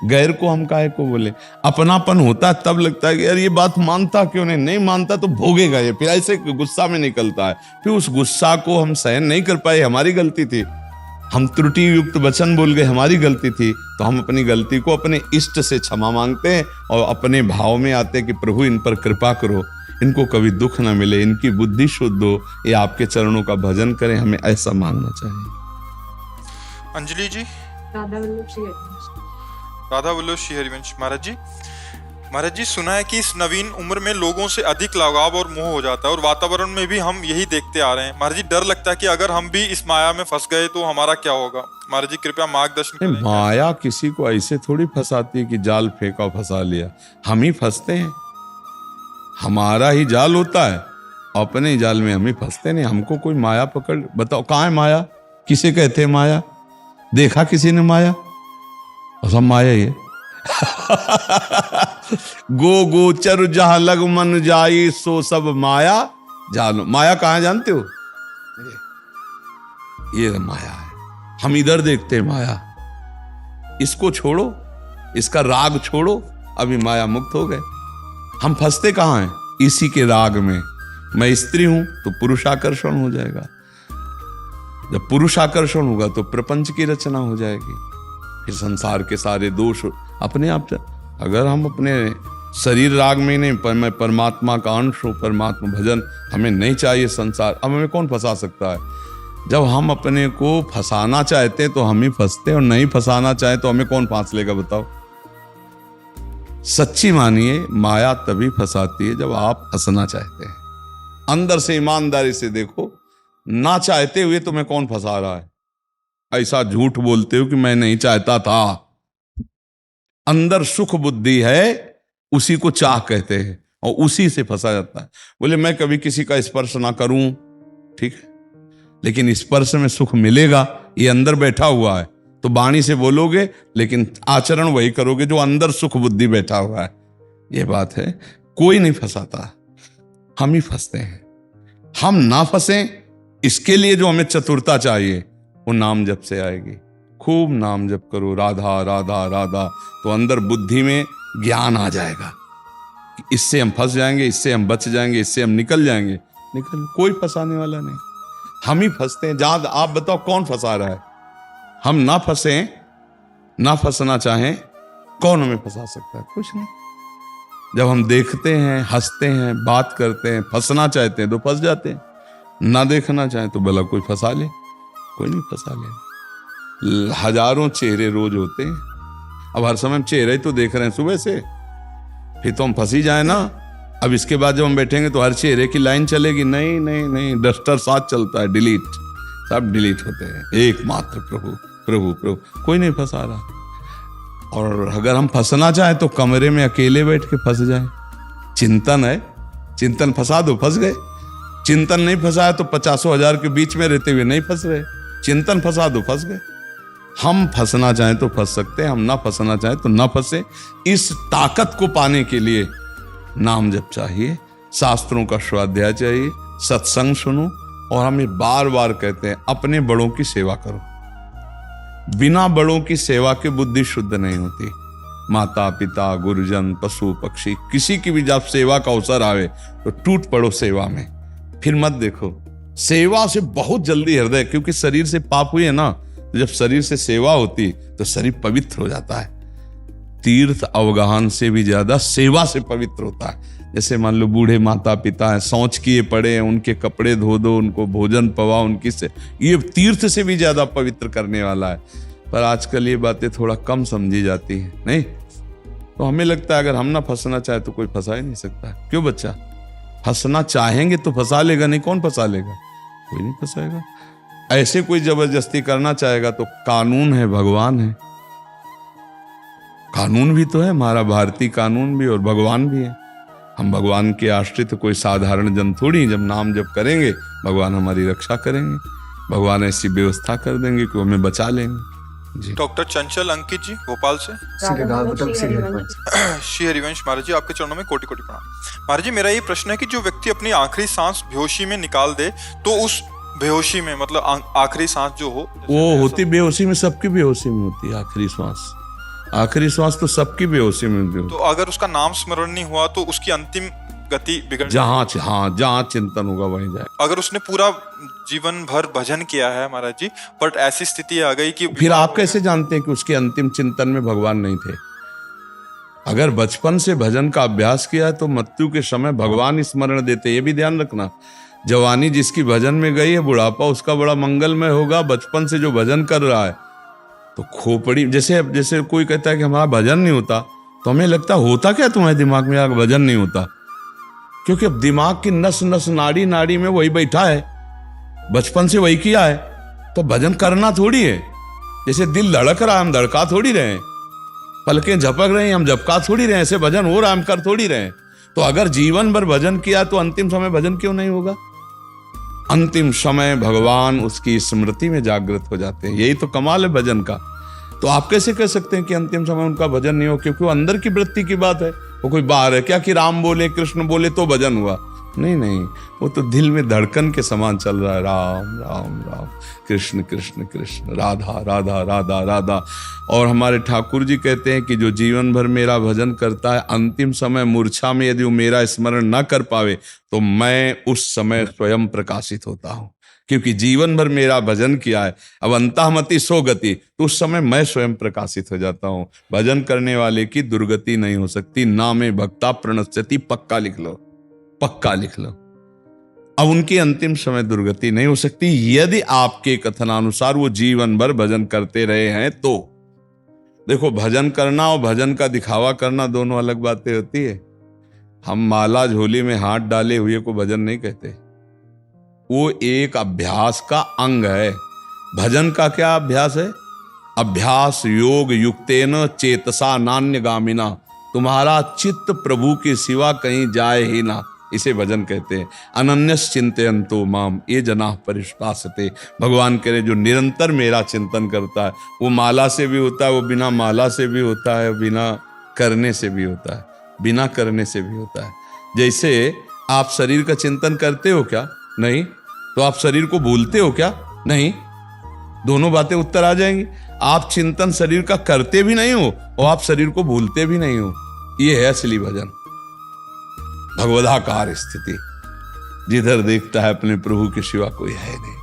गैर को हम काहे को बोले? अपनापन होता है तब लगता है कि यार ये बात मानता क्यों नहीं मानता तो भोगेगा ये, फिर ऐसे गुस्सा में निकलता है। फिर उस गुस्सा को हम सहन नहीं कर पाए, हमारी गलती थी, हम त्रुटि युक्त वचन बोल गए, हमारी गलती थी। तो हम अपनी गलती को अपने इष्ट से क्षमा मांगते हैं और अपने भाव में आते हैं कि प्रभु इन पर कृपा करो, इनको कभी दुख ना मिले, इनकी बुद्धि शुद्ध हो, ये आपके चरणों का भजन करें, हमें ऐसा मांगना चाहिए। अंजलि जी, राधा वल्लभ श्री हरिवंश महाराज जी, सुना है कि इस नवीन उम्र में लोगों से अधिक लगाव और मोह हो जाता है, और वातावरण में भी हम यही देखते आ रहे हैं। महाराज जी, डर लगता है कि अगर हम भी इस माया में फंस गए तो हमारा क्या होगा? महाराज जी कृपया मार्गदर्शन करें। माया किसी को ऐसे थोड़ी फंसाती है कि जाल फेंका फंसा लिया, हम ही फंसते हैं, हमारा ही जाल होता है, अपने जाल में हम ही फंसते नहीं। हमको कोई माया पकड़, बताओ कहाँ है माया? किसे कहते हैं माया? देखा किसी ने माया? सब माया ही है। गो गोचर जहां लग मन जाई सो सब माया जानो। माया कहाँ जानते हो? ये माया है, हम इधर देखते हैं माया। इसको छोड़ो, इसका राग छोड़ो, अभी माया मुक्त हो गए। हम फंसते कहाँ हैं? इसी के राग में। मैं स्त्री हूं तो पुरुष आकर्षण हो जाएगा, जब पुरुष आकर्षण होगा तो प्रपंच की रचना हो जाएगी, फिर संसार के सारे दोष अपने आप। अगर हम अपने शरीर राग में नहीं, पर मैं परमात्मा का अंश हूँ, परमात्मा भजन हमें नहीं चाहिए संसार, अब हमें कौन फंसा सकता है? जब हम अपने को फंसाना चाहते हैं तो हम ही फंसते हैं, और नहीं फंसाना चाहे तो हमें कौन फांस लेगा बताओ? सच्ची मानिए, माया तभी फंसाती है जब आप फंसना चाहते हैं। अंदर से ईमानदारी से देखो, ना चाहते हुए तुम्हें कौन फंसा रहा है? ऐसा झूठ बोलते हो कि मैं नहीं चाहता था। अंदर सुख बुद्धि है, उसी को चाह कहते हैं, और उसी से फंसा जाता है। बोले मैं कभी किसी का स्पर्श ना करूं, ठीक है, लेकिन स्पर्श में सुख मिलेगा, ये अंदर बैठा हुआ है। तो वाणी से बोलोगे लेकिन आचरण वही करोगे जो अंदर सुख बुद्धि बैठा हुआ है। ये बात है, कोई नहीं फंसाता, हम ही फंसते हैं। हम ना फंसे, इसके लिए जो हमें चतुरता चाहिए वो नाम जप से आएगी। खूब नाम जप करो, राधा राधा राधा, तो अंदर बुद्धि में ज्ञान आ जाएगा। इससे हम फंस जाएंगे, इससे हम बच जाएंगे, इससे हम निकल जाएंगे। कोई फंसाने वाला नहीं, हम ही फंसते हैं। जहां आप बताओ कौन फंसा रहा है? हम ना फंसे, ना फंसना चाहें, कौन हमें फंसा सकता है? कुछ नहीं। जब हम देखते हैं, हंसते हैं, बात करते हैं, फंसना चाहते हैं तो फंस जाते हैं, ना देखना चाहें तो भला कोई फंसा ले, कोई नहीं फंसा ले। हजारों चेहरे रोज होते हैं, अब हर समय हम चेहरे ही तो देख रहे हैं सुबह से, फिर तो हम फंसी जाए ना। अब इसके बाद जब हम बैठेंगे तो हर चेहरे की लाइन चलेगी? नहीं नहीं नहीं, डस्टर साथ चलता है, डिलीट, सब डिलीट होते हैं। एकमात्र प्रभु प्रभु प्रभु, कोई नहीं फंसा रहा। और अगर हम फंसना चाहें तो कमरे में अकेले बैठ के फंस जाए। चिंतन है, चिंतन फंसा दो, फंस गए। चिंतन नहीं फंसाया तो 50,000 के बीच में रहते हुए नहीं फंस रहे। चिंतन फंसा दो, फंस गए। हम फंसना चाहें तो फंस सकते हैं, हम ना फंसना चाहें तो ना फंसे। इस ताकत को पाने के लिए नाम जप चाहिए, शास्त्रों का स्वाध्याय चाहिए, सत्संग सुनो। और हम ये बार बार कहते हैं, अपने बड़ों की सेवा करो। बिना बड़ों की सेवा के बुद्धि शुद्ध नहीं होती। माता पिता, गुरुजन, पशु पक्षी, किसी की भी जब सेवा का अवसर आवे तो टूट पड़ो सेवा में। फिर मत देखो, सेवा से बहुत जल्दी हृदय, क्योंकि शरीर से पाप हुई है ना, तो जब शरीर से सेवा होती तो शरीर पवित्र हो जाता है। तीर्थ अवगाहन से भी ज्यादा सेवा से पवित्र होता है। जैसे मान लो बूढ़े माता पिता हैं, शौच किए पड़े हैं, उनके कपड़े धो दो, उनको भोजन पवाओ, उनकी से, ये तीर्थ से भी ज्यादा पवित्र करने वाला है। पर आजकल ये बातें थोड़ा कम समझी जाती हैं, नहीं? तो हमें लगता है अगर हम ना फंसना चाहे तो कोई फंसा ही नहीं सकता। क्यों बच्चा? फंसना चाहेंगे तो फंसा लेगा, नहीं कौन फंसा लेगा? कोई नहीं फंसाएगा। ऐसे कोई जबरदस्ती करना चाहेगा तो कानून है, भगवान है। कानून भी तो है हमारा, भारतीय कानून भी, और भगवान भी है। हम भगवान के आश्रित कोई साधारण जन थोड़ी। जब नाम जप करेंगे भगवान हमारी रक्षा करेंगे, भगवान ऐसी व्यवस्था कर देंगे कि हमें बचा लेंगे। जी। डॉक्टर चंचल अंकित जी भोपाल से। श्री हरिवंश महाराज जी, आपके चरणों में कोटि कोटि प्रणाम। महाराज जी, मेरा ये प्रश्न है कि जो व्यक्ति अपनी आखिरी सांस बेहोशी में निकाल दे, तो उस बेहोशी में, मतलब आखिरी सांस जो हो, वो होती बेहोशी में, सबकी बेहोशी में होती है आखिरी सांस। आखिरी श्वास तो सबकी बेहोशी में होती है। तो अगर उसका नाम स्मरण नहीं हुआ तो उसकी अंतिम गति बिगड़, जहाँ चिंतन होगा वहीं जाए। अगर उसने पूरा जीवन भर भजन किया है महाराज जी, बट ऐसी स्थिति आ गई कि फिर आप कैसे जानते हैं कि उसके अंतिम चिंतन में भगवान नहीं थे? अगर बचपन से भजन का अभ्यास किया है तो मृत्यु के समय भगवान स्मरण देते, ये भी ध्यान रखना। जवानी जिसकी भजन में गई है, बुढ़ापा उसका बड़ा मंगलमय होगा। बचपन से जो भजन कर रहा है तो खोपड़ी, जैसे कोई कहता है कि हमारा भजन नहीं होता, तो हमें लगता होता क्या तुम्हारे दिमाग में, यार भजन नहीं होता? क्योंकि अब दिमाग की नस नस, नाड़ी नाड़ी में वही बैठा है, बचपन से वही किया है। तो भजन करना थोड़ी है। जैसे दिल धड़क रहा है, हम धड़का थोड़ी रहे, पलकें झपक रहे हैं, हम झपका थोड़ी रहे, ऐसे भजन हो रहा है, हम कर थोड़ी रहे। तो अगर जीवन भर भजन किया तो अंतिम समय भजन क्यों नहीं होगा? अंतिम समय भगवान उसकी स्मृति में जागृत हो जाते हैं। यही तो कमाल है भजन का। तो आप कैसे कह सकते हैं कि अंतिम समय उनका भजन नहीं हो? क्योंकि वो अंदर की वृत्ति की बात है, वो कोई बाहर है क्या कि राम बोले कृष्ण बोले तो भजन हुआ? नहीं नहीं, वो तो दिल में धड़कन के समान चल रहा है, राम राम राम, कृष्ण कृष्ण कृष्ण, राधा राधा राधा राधा। और हमारे ठाकुर जी कहते हैं कि जो जीवन भर मेरा भजन करता है, अंतिम समय मूर्छा में यदि वो मेरा स्मरण न कर पावे तो मैं उस समय स्वयं प्रकाशित होता हूँ। क्योंकि जीवन भर मेरा भजन किया है। अब अंतःमति सो गति, तो उस समय मैं स्वयं प्रकाशित हो जाता हूं। भजन करने वाले की दुर्गति नहीं हो सकती। नामे भक्ता प्रणश्यति, पक्का लिख लो, पक्का लिख लो। अब उनकी अंतिम समय दुर्गति नहीं हो सकती यदि आपके कथनानुसार वो जीवन भर भजन करते रहे हैं तो। देखो, भजन करना और भजन का दिखावा करना दोनों अलग बातें होती है। हम माला झोली में हाथ डाले हुए को भजन नहीं कहते, वो एक अभ्यास का अंग है। भजन का क्या अभ्यास है? अभ्यास योग युक्तेन चेतसा नान्य गामिना, तुम्हारा चित्त प्रभु के सिवा कहीं जाए ही ना, इसे भजन कहते हैं। अनन्यस चिंतयन्तो माम ये जनाः परिष्पासते, भगवान कह रहे जो निरंतर मेरा चिंतन करता है, वो माला से भी होता है, वो बिना माला से भी होता है, बिना करने से भी होता है, बिना करने से भी होता है। जैसे आप शरीर का चिंतन करते हो क्या? नहीं। तो आप शरीर को भूलते हो क्या? नहीं। दोनों बातें उत्तर आ जाएंगी। आप चिंतन शरीर का करते भी नहीं हो और आप शरीर को भूलते भी नहीं हो। ये है असली भजन, भगवदाकार स्थिति। जिधर देखता है अपने प्रभु के सिवा कोई है नहीं,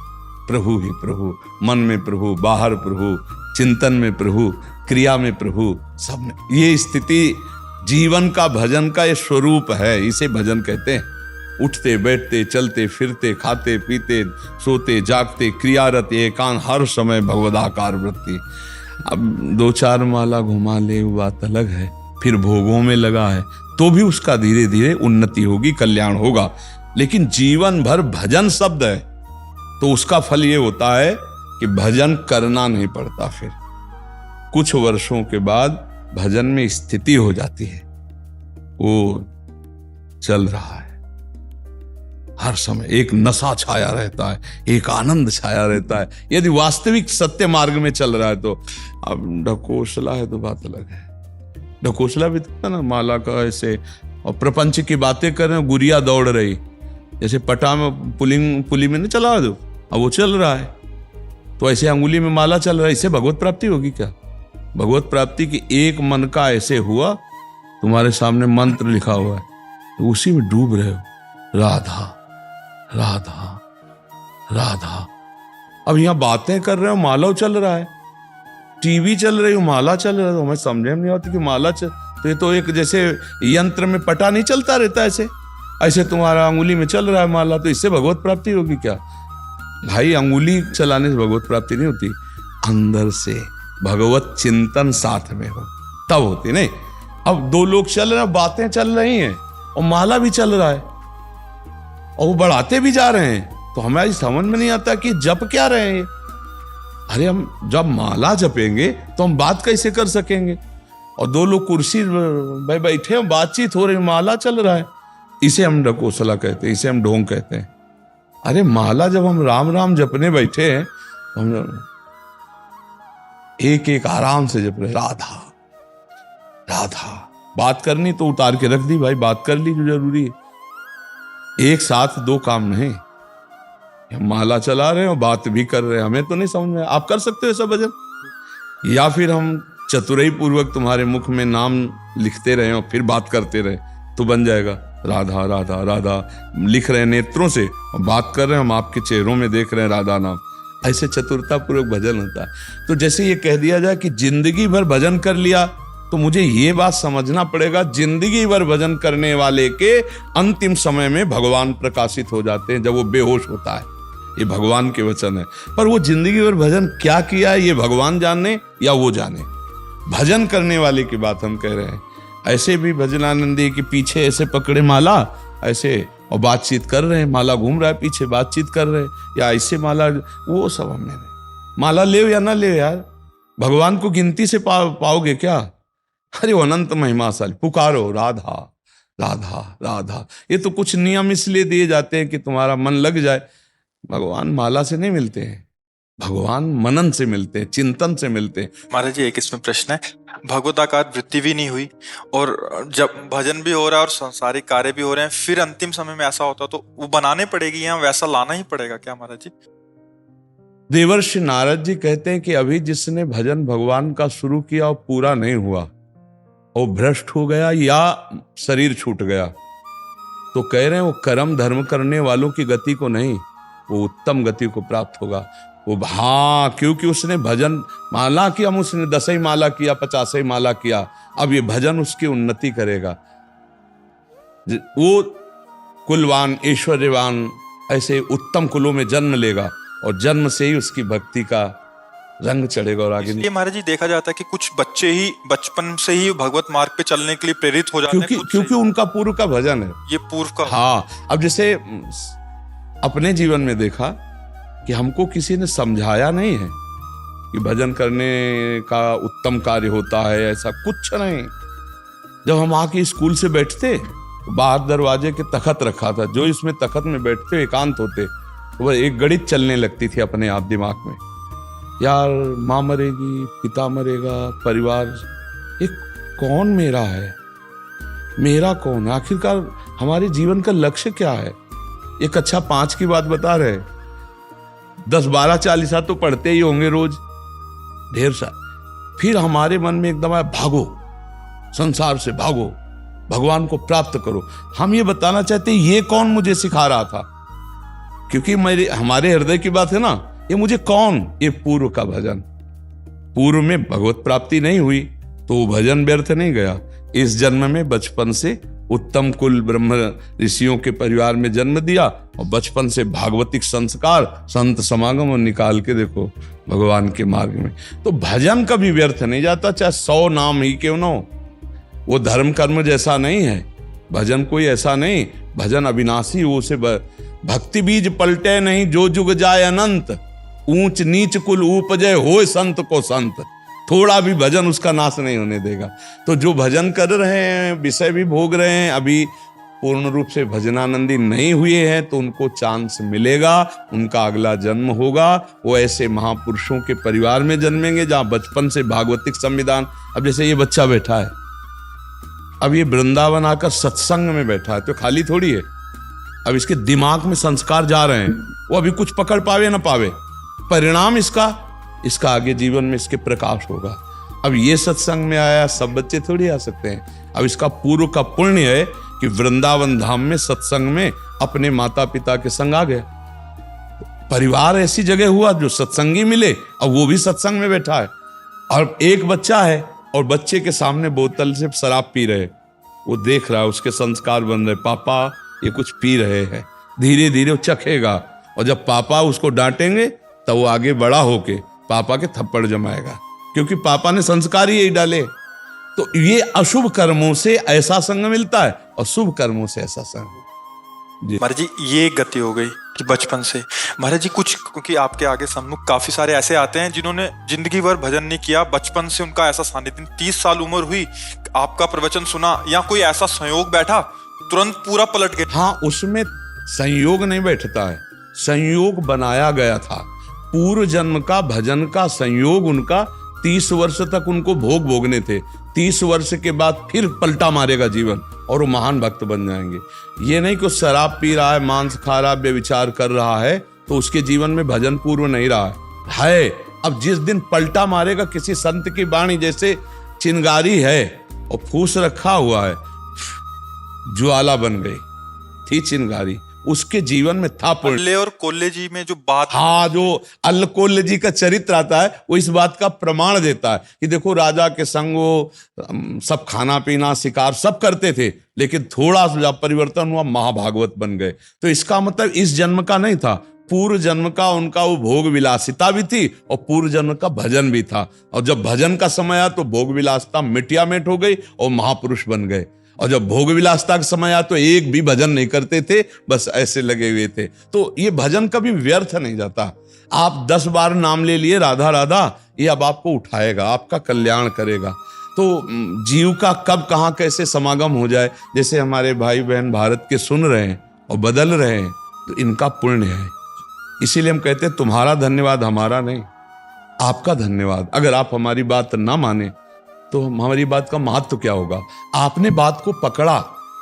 प्रभु ही प्रभु, मन में प्रभु, बाहर प्रभु, चिंतन में प्रभु, क्रिया में प्रभु, सब में। ये स्थिति जीवन का, भजन का ये स्वरूप है, इसे भजन कहते हैं। उठते बैठते चलते फिरते खाते पीते सोते जागते क्रियारत एकांत, हर समय भगवदाकार वृत्ति। अब 2-4 माला घुमा ले वो बात अलग है, फिर भोगों में लगा है तो भी उसका धीरे धीरे उन्नति होगी, कल्याण होगा। लेकिन जीवन भर भजन शब्द है तो उसका फल ये होता है कि भजन करना नहीं पड़ता। फिर कुछ वर्षों के बाद भजन में स्थिति हो जाती है, वो चल रहा है, हर समय एक नशा छाया रहता है, एक आनंद छाया रहता है। यदि वास्तविक सत्य मार्ग में चल रहा है तो। अब ढकोसला है तो बात अलग है, ढकोसला भी था ना माला का ऐसे, और प्रपंच की बातें कर रहे हैं, गुड़िया दौड़ रही, जैसे पटा में पुली में नहीं चला दो, अब वो चल रहा है तो ऐसे अंगुली में माला चल रहा है, इससे भगवत प्राप्ति होगी क्या? भगवत प्राप्ति की एक मन का ऐसे हुआ, तुम्हारे सामने मंत्र लिखा हुआ है तो उसी में डूब रहे हो, राधा राधा राधा। अब यहां बातें कर रहे हो, माला चल रहा है, टीवी चल रही हो, माला चल रहा है, तो हमें समझ में नहीं आती कि माला तो ये तो एक जैसे यंत्र में पटा नहीं चलता रहता, ऐसे ऐसे तुम्हारा अंगुली में चल रहा है माला, तो इससे भगवत प्राप्ति होगी क्या? भाई, अंगुली चलाने से भगवत प्राप्ति नहीं होती, अंदर से भगवत चिंतन साथ में हो तब होती। नहीं, अब 2 लोग चल रहे हैं, बातें चल रही हैं और माला भी चल रहा है और वो बढ़ाते भी जा रहे हैं, तो हमें समझ में नहीं आता कि जप क्या रहे हैं। अरे, हम जब माला जपेंगे तो हम बात कैसे कर सकेंगे? और 2 लोग कुर्सी भाई बैठे हैं, बातचीत हो रही, माला चल रहा है, इसे हम ढकोसला कहते हैं, इसे हम ढोंग कहते हैं। अरे, माला जब हम राम राम जपने बैठे हैं तो हम एक एक आराम से जप रहे, राधा राधा। बात करनी तो उतार के रख दी भाई, बात कर ली जो जरूरी है। एक साथ 2 काम नहीं, हम माला चला रहे हैं और बात भी कर रहे हैं, हमें तो नहीं समझ में। आप कर सकते हो ऐसा भजन? या फिर हम चतुराई पूर्वक तुम्हारे मुख में नाम लिखते रहे और फिर बात करते रहे तो बन जाएगा, राधा राधा राधा। लिख रहे हैं नेत्रों से और बात कर रहे हैं, हम आपके चेहरों में देख रहे हैं राधा नाम, ऐसे चतुरता पूर्वक भजन होता है। तो जैसे ये कह दिया जाए कि जिंदगी भर भजन कर लिया, तो मुझे ये बात समझना पड़ेगा, जिंदगी भर भजन करने वाले के अंतिम समय में भगवान प्रकाशित हो जाते हैं जब वो बेहोश होता है। ये भगवान के वचन है, पर वो जिंदगी भर भजन क्या किया है ये भगवान जाने या वो जाने। भजन करने वाले की बात हम कह रहे हैं। ऐसे भी भजनानंदी के पीछे ऐसे पकड़े माला ऐसे और बातचीत कर रहे हैं, माला घूम रहा है पीछे, बातचीत कर रहे हैं, या ऐसे माला, वो सब हमने नहीं। माला ले या ना ले यार, भगवान को गिनती से पाओगे क्या? अरे वो अनंत महिमाशाली, पुकारो राधा राधा राधा। ये तो कुछ नियम इसलिए दिए जाते हैं कि तुम्हारा मन लग जाए। भगवान माला से नहीं मिलते हैं, भगवान मनन से मिलते हैं, चिंतन से मिलते हैं। महाराज जी, एक इसमें प्रश्न है, भगवदाकार वृत्ति भी नहीं हुई और जब भजन भी हो रहा है और संसारिक कार्य भी हो रहे हैं, फिर अंतिम समय में ऐसा होता तो वो बनाने पड़ेगी या वैसा लाना ही पड़ेगा क्या महाराज जी? देवर्षि नारद जी कहते हैं कि अभी जिसने भजन भगवान का शुरू किया और पूरा नहीं हुआ, वो भ्रष्ट हो गया या शरीर छूट गया, तो कह रहे हैं वो कर्म धर्म करने वालों की गति को नहीं, वो उत्तम गति को प्राप्त होगा। वो हाँ, क्योंकि उसने भजन माला किया, हम उसने 10 ही माला किया, 50 ही माला किया, अब ये भजन उसकी उन्नति करेगा। वो कुलवान, ऐश्वर्यवान, ऐसे उत्तम कुलों में जन्म लेगा और जन्म से ही उसकी भक्ति का रंग चढ़ेगा और आगे इसलिए महाराज जी देखा जाता है कि कुछ बच्चे ही बचपन से ही भगवत मार्ग पे चलने के लिए प्रेरित हो जाते हैं, क्योंकि उनका पूर्व का भजन है। ये पूर्व का। हाँ, अब जैसे अपने जीवन में देखा कि हमको किसी ने समझाया नहीं है कि भजन करने का उत्तम कार्य होता है, ऐसा कुछ नहीं। जब हम आके स्कूल से बैठते, बाहर दरवाजे के तखत रखा था, जो इसमें तखत में बैठते एकांत होते, वो एक गणित चलने लगती थी अपने आप दिमाग में, यार माँ मरेगी, पिता मरेगा, परिवार, ये कौन मेरा है, मेरा कौन, आखिरकार हमारे जीवन का लक्ष्य क्या है। ये कक्षा 5 की बात बता रहे, 10, 12, 40 तो पढ़ते ही होंगे रोज, ढेर सा। फिर हमारे मन में एकदम आया, भागो संसार से, भागो भगवान को प्राप्त करो। हम ये बताना चाहते हैं, ये कौन मुझे सिखा रहा था, क्योंकि हमारे हृदय की बात है ना, ये मुझे कौन, ये पूर्व का भजन। पूर्व में भगवत प्राप्ति नहीं हुई तो वो भजन व्यर्थ नहीं गया। इस जन्म में बचपन से उत्तम कुल ब्रह्म ऋषियों के परिवार में जन्म दिया और बचपन से भागवतिक संस्कार, संत समागम और निकाल के देखो भगवान के मार्ग में। तो भजन कभी व्यर्थ नहीं जाता, चाहे 100 नाम ही क्यों ना हो। वो धर्म कर्म जैसा नहीं है भजन, कोई ऐसा नहीं। भजन अविनाशी, वो से भक्ति बीज पलटे नहीं, जो जुग जाए अनंत, ऊंच नीच कुल उपजय होए संत को संत। थोड़ा भी भजन उसका नाश नहीं होने देगा। तो जो भजन कर रहे हैं, विषय भी भोग रहे हैं, अभी पूर्ण रूप से भजनानंदी नहीं हुए हैं, तो उनको चांस मिलेगा, उनका अगला जन्म होगा, वो ऐसे महापुरुषों के परिवार में जन्मेंगे जहां बचपन से भागवतिक संविधान। अब जैसे ये बच्चा बैठा है, अब ये वृंदावन आकर सत्संग में बैठा है, तो खाली थोड़ी है। अब इसके दिमाग में संस्कार जा रहे हैं, वो अभी कुछ पकड़ पावे ना पावे, परिणाम इसका आगे जीवन में इसके प्रकाश होगा। अब ये सत्संग में आया, सब बच्चे थोड़ी आ सकते हैं। अब इसका पूर्व का पुण्य है कि वृंदावन धाम में सत्संग में अपने माता पिता के संग आ गया। परिवार ऐसी जगह हुआ जो सत्संगी मिले, अब वो भी सत्संग में बैठा है। और एक बच्चा है और बच्चे के सामने बोतल से शराब पी रहे, वो देख रहा है, उसके संस्कार बन रहे, पापा ये कुछ पी रहे हैं। धीरे धीरे वो चखेगा, और जब पापा उसको डांटेंगे तब वो आगे बड़ा होके पापा के थप्पड़ जमाएगा, क्योंकि पापा ने संस्कार ही यही डाले। तो ये अशुभ कर्मों से ऐसा संग मिलता है और शुभ कर्मों से ऐसा संग। महाराज जी ये गति हो गई कि बचपन से। महाराज जी कुछ, क्योंकि आपके आगे सम्मुख काफी सारे ऐसे आते हैं जिन्होंने जिंदगी भर भजन नहीं किया, बचपन से उनका ऐसा सानिध्य, 30 साल उम्र हुई, आपका प्रवचन सुना या कोई ऐसा संयोग बैठा, तुरंत पूरा पलट गया। हाँ, उसमें संयोग नहीं बैठता है, संयोग बनाया गया था। पूर्व जन्म का भजन का संयोग उनका 30 वर्ष तक उनको भोगने थे। 30 वर्ष के बाद फिर पलटा मारेगा जीवन और वो महान भक्त बन जाएंगे। ये नहीं कि शराब पी रहा है, मांस खा रहा है, व्यभिचार कर रहा है तो उसके जीवन में भजन पूर्व नहीं रहा है। अब जिस दिन पलटा मारेगा, किसी संत की वाणी जैसे चिंगारी है और फूस रखा हुआ है, ज्वाला बन गई थी चिंगारी, उसके जीवन में था अल्ले और कोल्ले जी में जो बात, हाँ, जो अल्ल कोल्ले जी का चरित्र आता है वो इस बात का प्रमाण देता है कि देखो राजा के संग वो सब खाना पीना शिकार सब करते थे, लेकिन थोड़ा सा परिवर्तन हुआ, महाभागवत बन गए। तो इसका मतलब इस जन्म का नहीं था, पूर्व जन्म का उनका वो भोग विलासिता भी थी और पूर्व जन्म का भजन भी था। और जब भजन का समय आया तो भोग विलासिता मिटिया मिट हो गई और महापुरुष बन गए। और जब भोग विलासिता का समय आया तो एक भी भजन नहीं करते थे, बस ऐसे लगे हुए थे। तो ये भजन कभी व्यर्थ नहीं जाता। आप 10 बार नाम ले लिए राधा राधा, ये अब आपको उठाएगा, आपका कल्याण करेगा। तो जीव का कब कहाँ कैसे समागम हो जाए, जैसे हमारे भाई बहन भारत के सुन रहे हैं और बदल रहे हैं, तो इनका पुण्य है। इसीलिए हम कहते हैं तुम्हारा धन्यवाद हमारा नहीं, आपका धन्यवाद। अगर आप हमारी बात ना माने तो हमारी बात का महत्व क्या होगा। आपने बात को पकड़ा,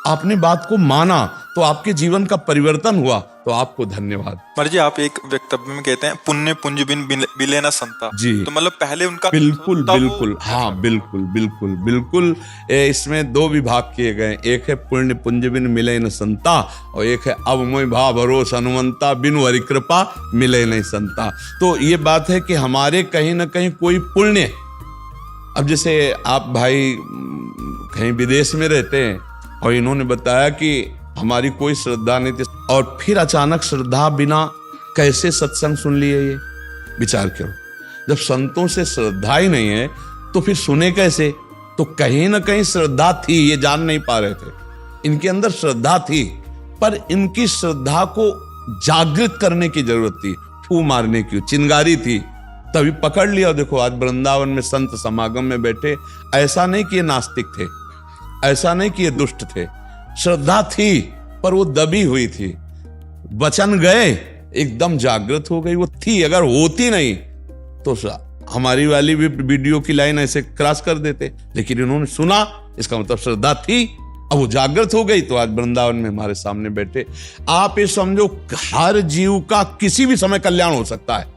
आपने बात को माना तो आपके जीवन का परिवर्तन हुआ, तो आपको धन्यवाद। महाराज जी, आप एक वक्तव्य में कहते हैं पुण्य पुंज बिन बिले न संता। जी। तो मतलब पहले उनका बिल्कुल तब वो- बिल्कुल, हाँ बिल्कुल बिल्कुल बिल्कुल। इसमें दो विभाग किए गए, एक है पुण्य पुंज बिन मिले न संता, और एक है अब मोय भाव भरोस हनुमंता बिन हरि कृपा मिले नहीं संता। तो ये बात है कि हमारे कहीं ना कहीं कोई पुण्य, अब जैसे आप भाई कहीं विदेश में रहते हैं और इन्होंने बताया कि हमारी कोई श्रद्धा नहीं थी, और फिर अचानक श्रद्धा बिना कैसे सत्संग सुन लिए, ये विचार करो। जब संतों से श्रद्धा ही नहीं है तो फिर सुने कैसे? तो कहीं ना कहीं श्रद्धा थी, ये जान नहीं पा रहे थे। इनके अंदर श्रद्धा थी, पर इनकी श्रद्धा को जागृत करने की जरूरत थी, फू मारने की, चिंगारी थी, तभी पकड़ लिया। देखो आज वृंदावन में संत समागम में बैठे, ऐसा नहीं कि ये नास्तिक थे, ऐसा नहीं कि ये दुष्ट थे, श्रद्धा थी पर वो दबी हुई थी। वचन गए, एकदम जागृत हो गई, वो थी। अगर होती नहीं तो हमारी वाली भी वीडियो की लाइन ऐसे क्रॉस कर देते, लेकिन इन्होंने सुना, इसका मतलब श्रद्धा थी, अब वो जागृत हो गई, तो आज वृंदावन में हमारे सामने बैठे। आप ये समझो, हर जीव का किसी भी समय कल्याण हो सकता है।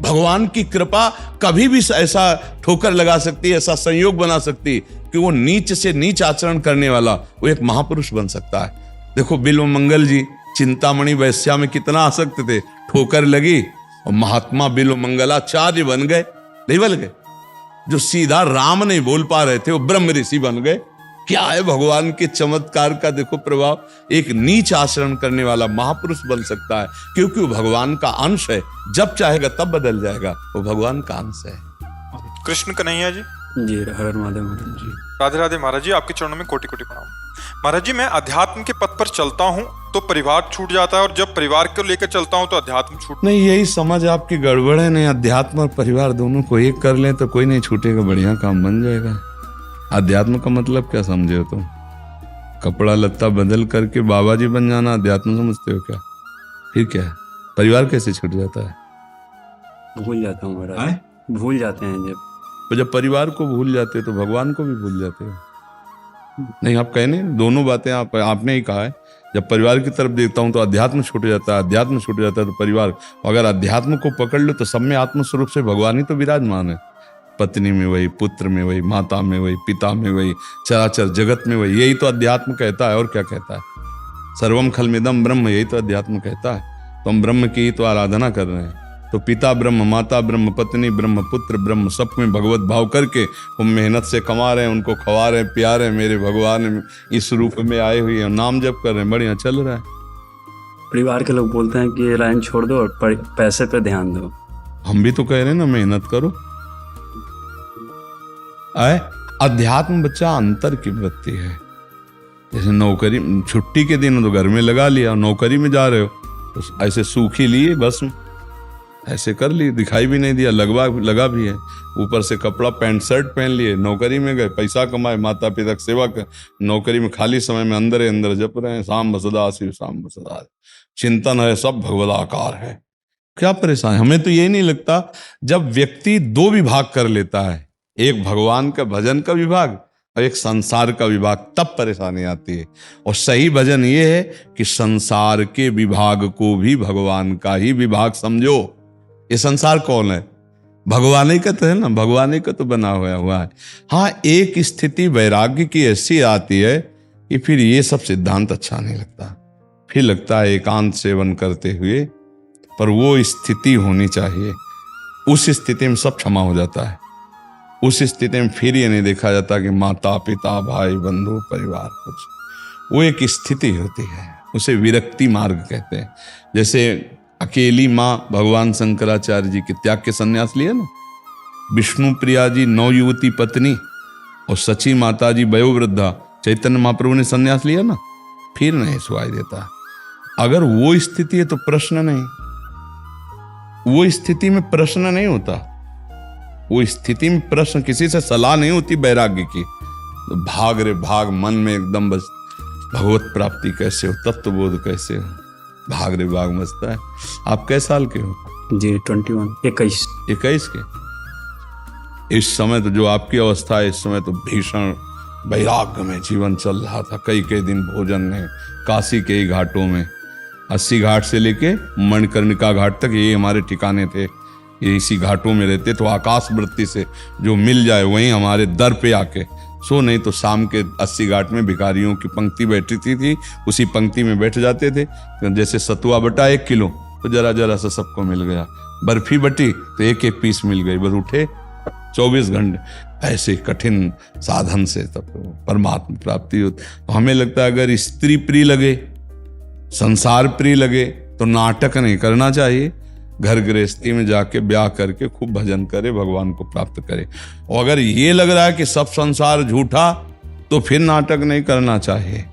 भगवान की कृपा कभी भी ऐसा ठोकर लगा सकती है, ऐसा संयोग बना सकती है कि वो नीच से नीच आचरण करने वाला वो एक महापुरुष बन सकता है। देखो बिल्व मंगल जी चिंतामणि वैश्या में कितना आसक्त थे, ठोकर लगी और महात्मा बिल्व मंगलाचार्य बन गए, नहीं बन गए? जो सीधा राम नहीं बोल पा रहे थे वो ब्रह्म ऋषि बन गए। क्या है भगवान के चमत्कार का देखो प्रभाव। एक नीच आचरण करने वाला महापुरुष बन सकता है, क्योंकि वो भगवान का अंश है। जब चाहेगा तब बदल जाएगा, वो भगवान का अंश है। कृष्ण कन्हैया जी। जी हर हर महादेव महाराज जी। राधे राधे महाराज जी, आपके चरणों में कोटि कोटि प्रणाम। महाराज जी, मैं अध्यात्म के पथ पर चलता हूँ तो परिवार छूट जाता है, और जब परिवार को लेकर चलता हूँ तो अध्यात्म छूट। नहीं, यही समझ आपकी गड़बड़ है। नहीं, अध्यात्म और परिवार दोनों को एक कर लें तो कोई नहीं छूटेगा, बढ़िया काम बन जाएगा। अध्यात्म का मतलब क्या समझे हो तुम? कपड़ा लत्ता बदल करके बाबा जी बन जाना अध्यात्म समझते हो क्या? फिर क्या है? परिवार कैसे छूट जाता है? भूल जाता हूँ महाराज, भूल जाते हैं जब। तो जब परिवार को भूल जाते हो तो भगवान को भी भूल जाते हो। नहीं, आप कहे नहीं, दोनों बातें आपने ही कहा है। जब परिवार की तरफ देखता हूं तो अध्यात्म छूट जाता है, अध्यात्म छूट जाता है तो परिवार। अगर अध्यात्म को पकड़ लो तो सब में आत्मस्वरूप से भगवान ही तो विराजमान है। पत्नी में वही, पुत्र में वही, माता में वही, पिता में वही, चराचर जगत में वही। यही तो अध्यात्म कहता है, और क्या कहता है? सर्वम खलमिदम ब्रह्म, यही तो अध्यात्म कहता है। तो हम ब्रह्म की ही तो आराधना कर रहे हैं। तो पिता ब्रह्म, माता ब्रह्म, पत्नी ब्रह्म, पुत्र ब्रह्म, सब में भगवत भाव करके हम मेहनत से कमा रहे हैं, उनको खवा रहे हैं, पिया रहे हैं। मेरे भगवान इस रूप में आए हुए हैं, नाम जप कर रहे हैं, बढ़िया चल रहा है। परिवार के लोग बोलते हैं कि ये लाइन छोड़ दो और पैसे पे ध्यान दो। हम भी तो कह रहे हैं ना, मेहनत करो। अध्यात्म बच्चा अंतर की वृत्ति है। जैसे नौकरी, छुट्टी के दिन तो घर में लगा लिया, नौकरी में जा रहे हो तो ऐसे सूखी लिए, बस ऐसे कर लिए, दिखाई भी नहीं दिया, लगा भी है। ऊपर से कपड़ा पैंट शर्ट पहन लिए, नौकरी में गए, पैसा कमाए, माता पिता की सेवा कर, नौकरी में खाली समय में अंदर ही अंदर जप रहे हैं, शाम बसदा शिव शाम बसदा, चिंतन है, सब भगवदाकार है। क्या परेशान है? हमें तो ये नहीं लगता, जब व्यक्ति दो विभाग कर लेता है, एक भगवान का भजन का विभाग और एक संसार का विभाग, तब परेशानी आती है। और सही भजन ये है कि संसार के विभाग को भी भगवान का ही विभाग समझो। ये संसार कौन है? भगवान ही का तो है ना, भगवान ही का तो बना हुआ है। हाँ, एक स्थिति वैराग्य की ऐसी आती है कि फिर ये सब सिद्धांत अच्छा नहीं लगता। फिर लगता है एकांत सेवन करते हुए, पर वो स्थिति होनी चाहिए। उस स्थिति में सब क्षमा हो जाता है। उस स्थिति में फिर ये नहीं देखा जाता कि माता पिता भाई बंधु परिवार कुछ, वो एक स्थिति होती है, उसे विरक्ति मार्ग कहते हैं। जैसे अकेली माँ भगवान शंकराचार्य जी के त्याग के संन्यास लिए ना, विष्णु प्रिया जी नवयुवती पत्नी और सची माता जी वयोवृद्धा चैतन्य महाप्रभु ने संन्यास लिया ना, फिर नहीं सुनाई देता। अगर वो स्थिति है तो प्रश्न नहीं, वो स्थिति में प्रश्न नहीं होता। वो स्थिति में प्रश्न, किसी से सलाह नहीं होती वैराग्य की। तो भाग रे भाग, मन में एकदम बस भगवत प्राप्ति कैसे हो, तत्व बोध कैसे हो, भाग रे भाग मचता है। आप कै साल के हो? जी 21 के। इस समय तो जो आपकी अवस्था है, इस समय तो भीषण वैराग्य में जीवन चल रहा था। कई कई दिन भोजन नहीं, काशी के ही घाटों में, 80 घाट से लेके मणिकर्णिका घाट तक ये हमारे ठिकाने थे। ये इसी घाटों में रहते, तो आकाश वृत्ति से जो मिल जाए वहीं हमारे दर पे आके सो, नहीं तो शाम के 80 घाट में भिखारियों की पंक्ति बैठी थी, उसी पंक्ति में बैठ जाते थे। जैसे सतुआ बटा 1 किलो तो जरा जरा सा सबको मिल गया, बर्फी बटी तो एक एक पीस मिल गई, बस उठे 24 घंटे ऐसे कठिन साधन से तब परमात्मा प्राप्ति होती। तो हमें लगता है अगर स्त्री प्रिय लगे, संसार प्रिय लगे तो नाटक नहीं करना चाहिए, घर गृहस्थी में जाके ब्याह करके खूब भजन करे, भगवान को प्राप्त करे। और अगर ये लग रहा है कि सब संसार झूठा तो फिर नाटक नहीं करना चाहिए,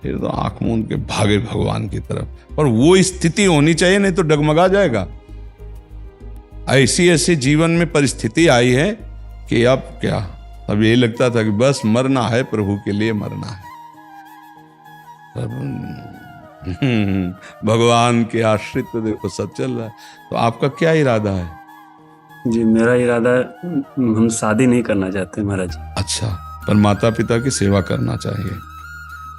फिर तो आंख मूंद के भागे भगवान की तरफ। और वो स्थिति होनी चाहिए, नहीं तो डगमगा जाएगा। ऐसी ऐसी जीवन में परिस्थिति आई है कि अब क्या, अब यही लगता था कि बस मरना है, प्रभु के लिए मरना है। भगवान के आश्रित तो देखो सब चल रहा है। तो आपका क्या इरादा है? जी मेरा इरादा है, हम शादी नहीं करना चाहते महाराज। अच्छा, पर माता पिता की सेवा करना चाहिए।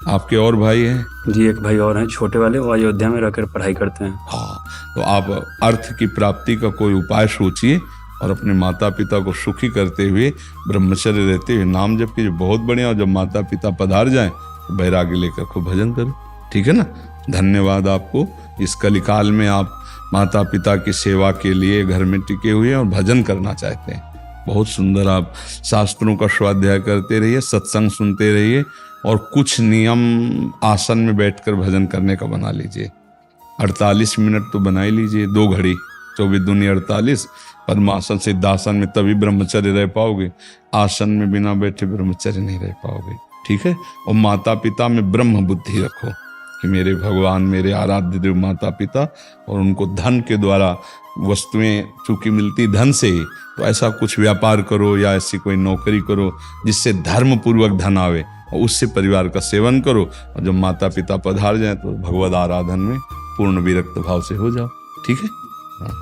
आपके और भाई हैं? जी एक भाई और हैं छोटे वाले, वो अयोध्या में रहकर पढ़ाई करते हैं। हाँ, तो आप अर्थ की प्राप्ति का कोई उपाय सोचिए और अपने माता पिता को सुखी करते हुए, ब्रह्मचर्य रहते हुए नाम जप कीजिए, बहुत बढ़िया। और जब माता पिता पधार जाएं तो बैराग्य लेकर खूब भजन करो, ठीक है ना। धन्यवाद आपको। इस कलिकाल में आप माता पिता की सेवा के लिए घर में टिके हुए हैं और भजन करना चाहते हैं, बहुत सुंदर। आप शास्त्रों का स्वाध्याय करते रहिए, सत्संग सुनते रहिए और कुछ नियम आसन में बैठकर भजन करने का बना लीजिए। 48 मिनट तो बना ही लीजिए, 2 घड़ी, 24 दूनी 48। पद्मासन सिद्धासन में तभी ब्रह्मचर्य रह पाओगे, आसन में बिना बैठे ब्रह्मचर्य नहीं रह पाओगे, ठीक है। और माता पिता में ब्रह्म बुद्धि रखो कि मेरे भगवान मेरे आराध्य देव माता पिता, और उनको धन के द्वारा वस्तुएं चूंकि मिलती धन से ही, तो ऐसा कुछ व्यापार करो या ऐसी कोई नौकरी करो जिससे धर्म पूर्वक धन आवे और उससे परिवार का सेवन करो। और जब माता पिता पधार जाए तो भगवद आराधन में पूर्ण विरक्त भाव से हो जाओ, ठीक है। हाँ।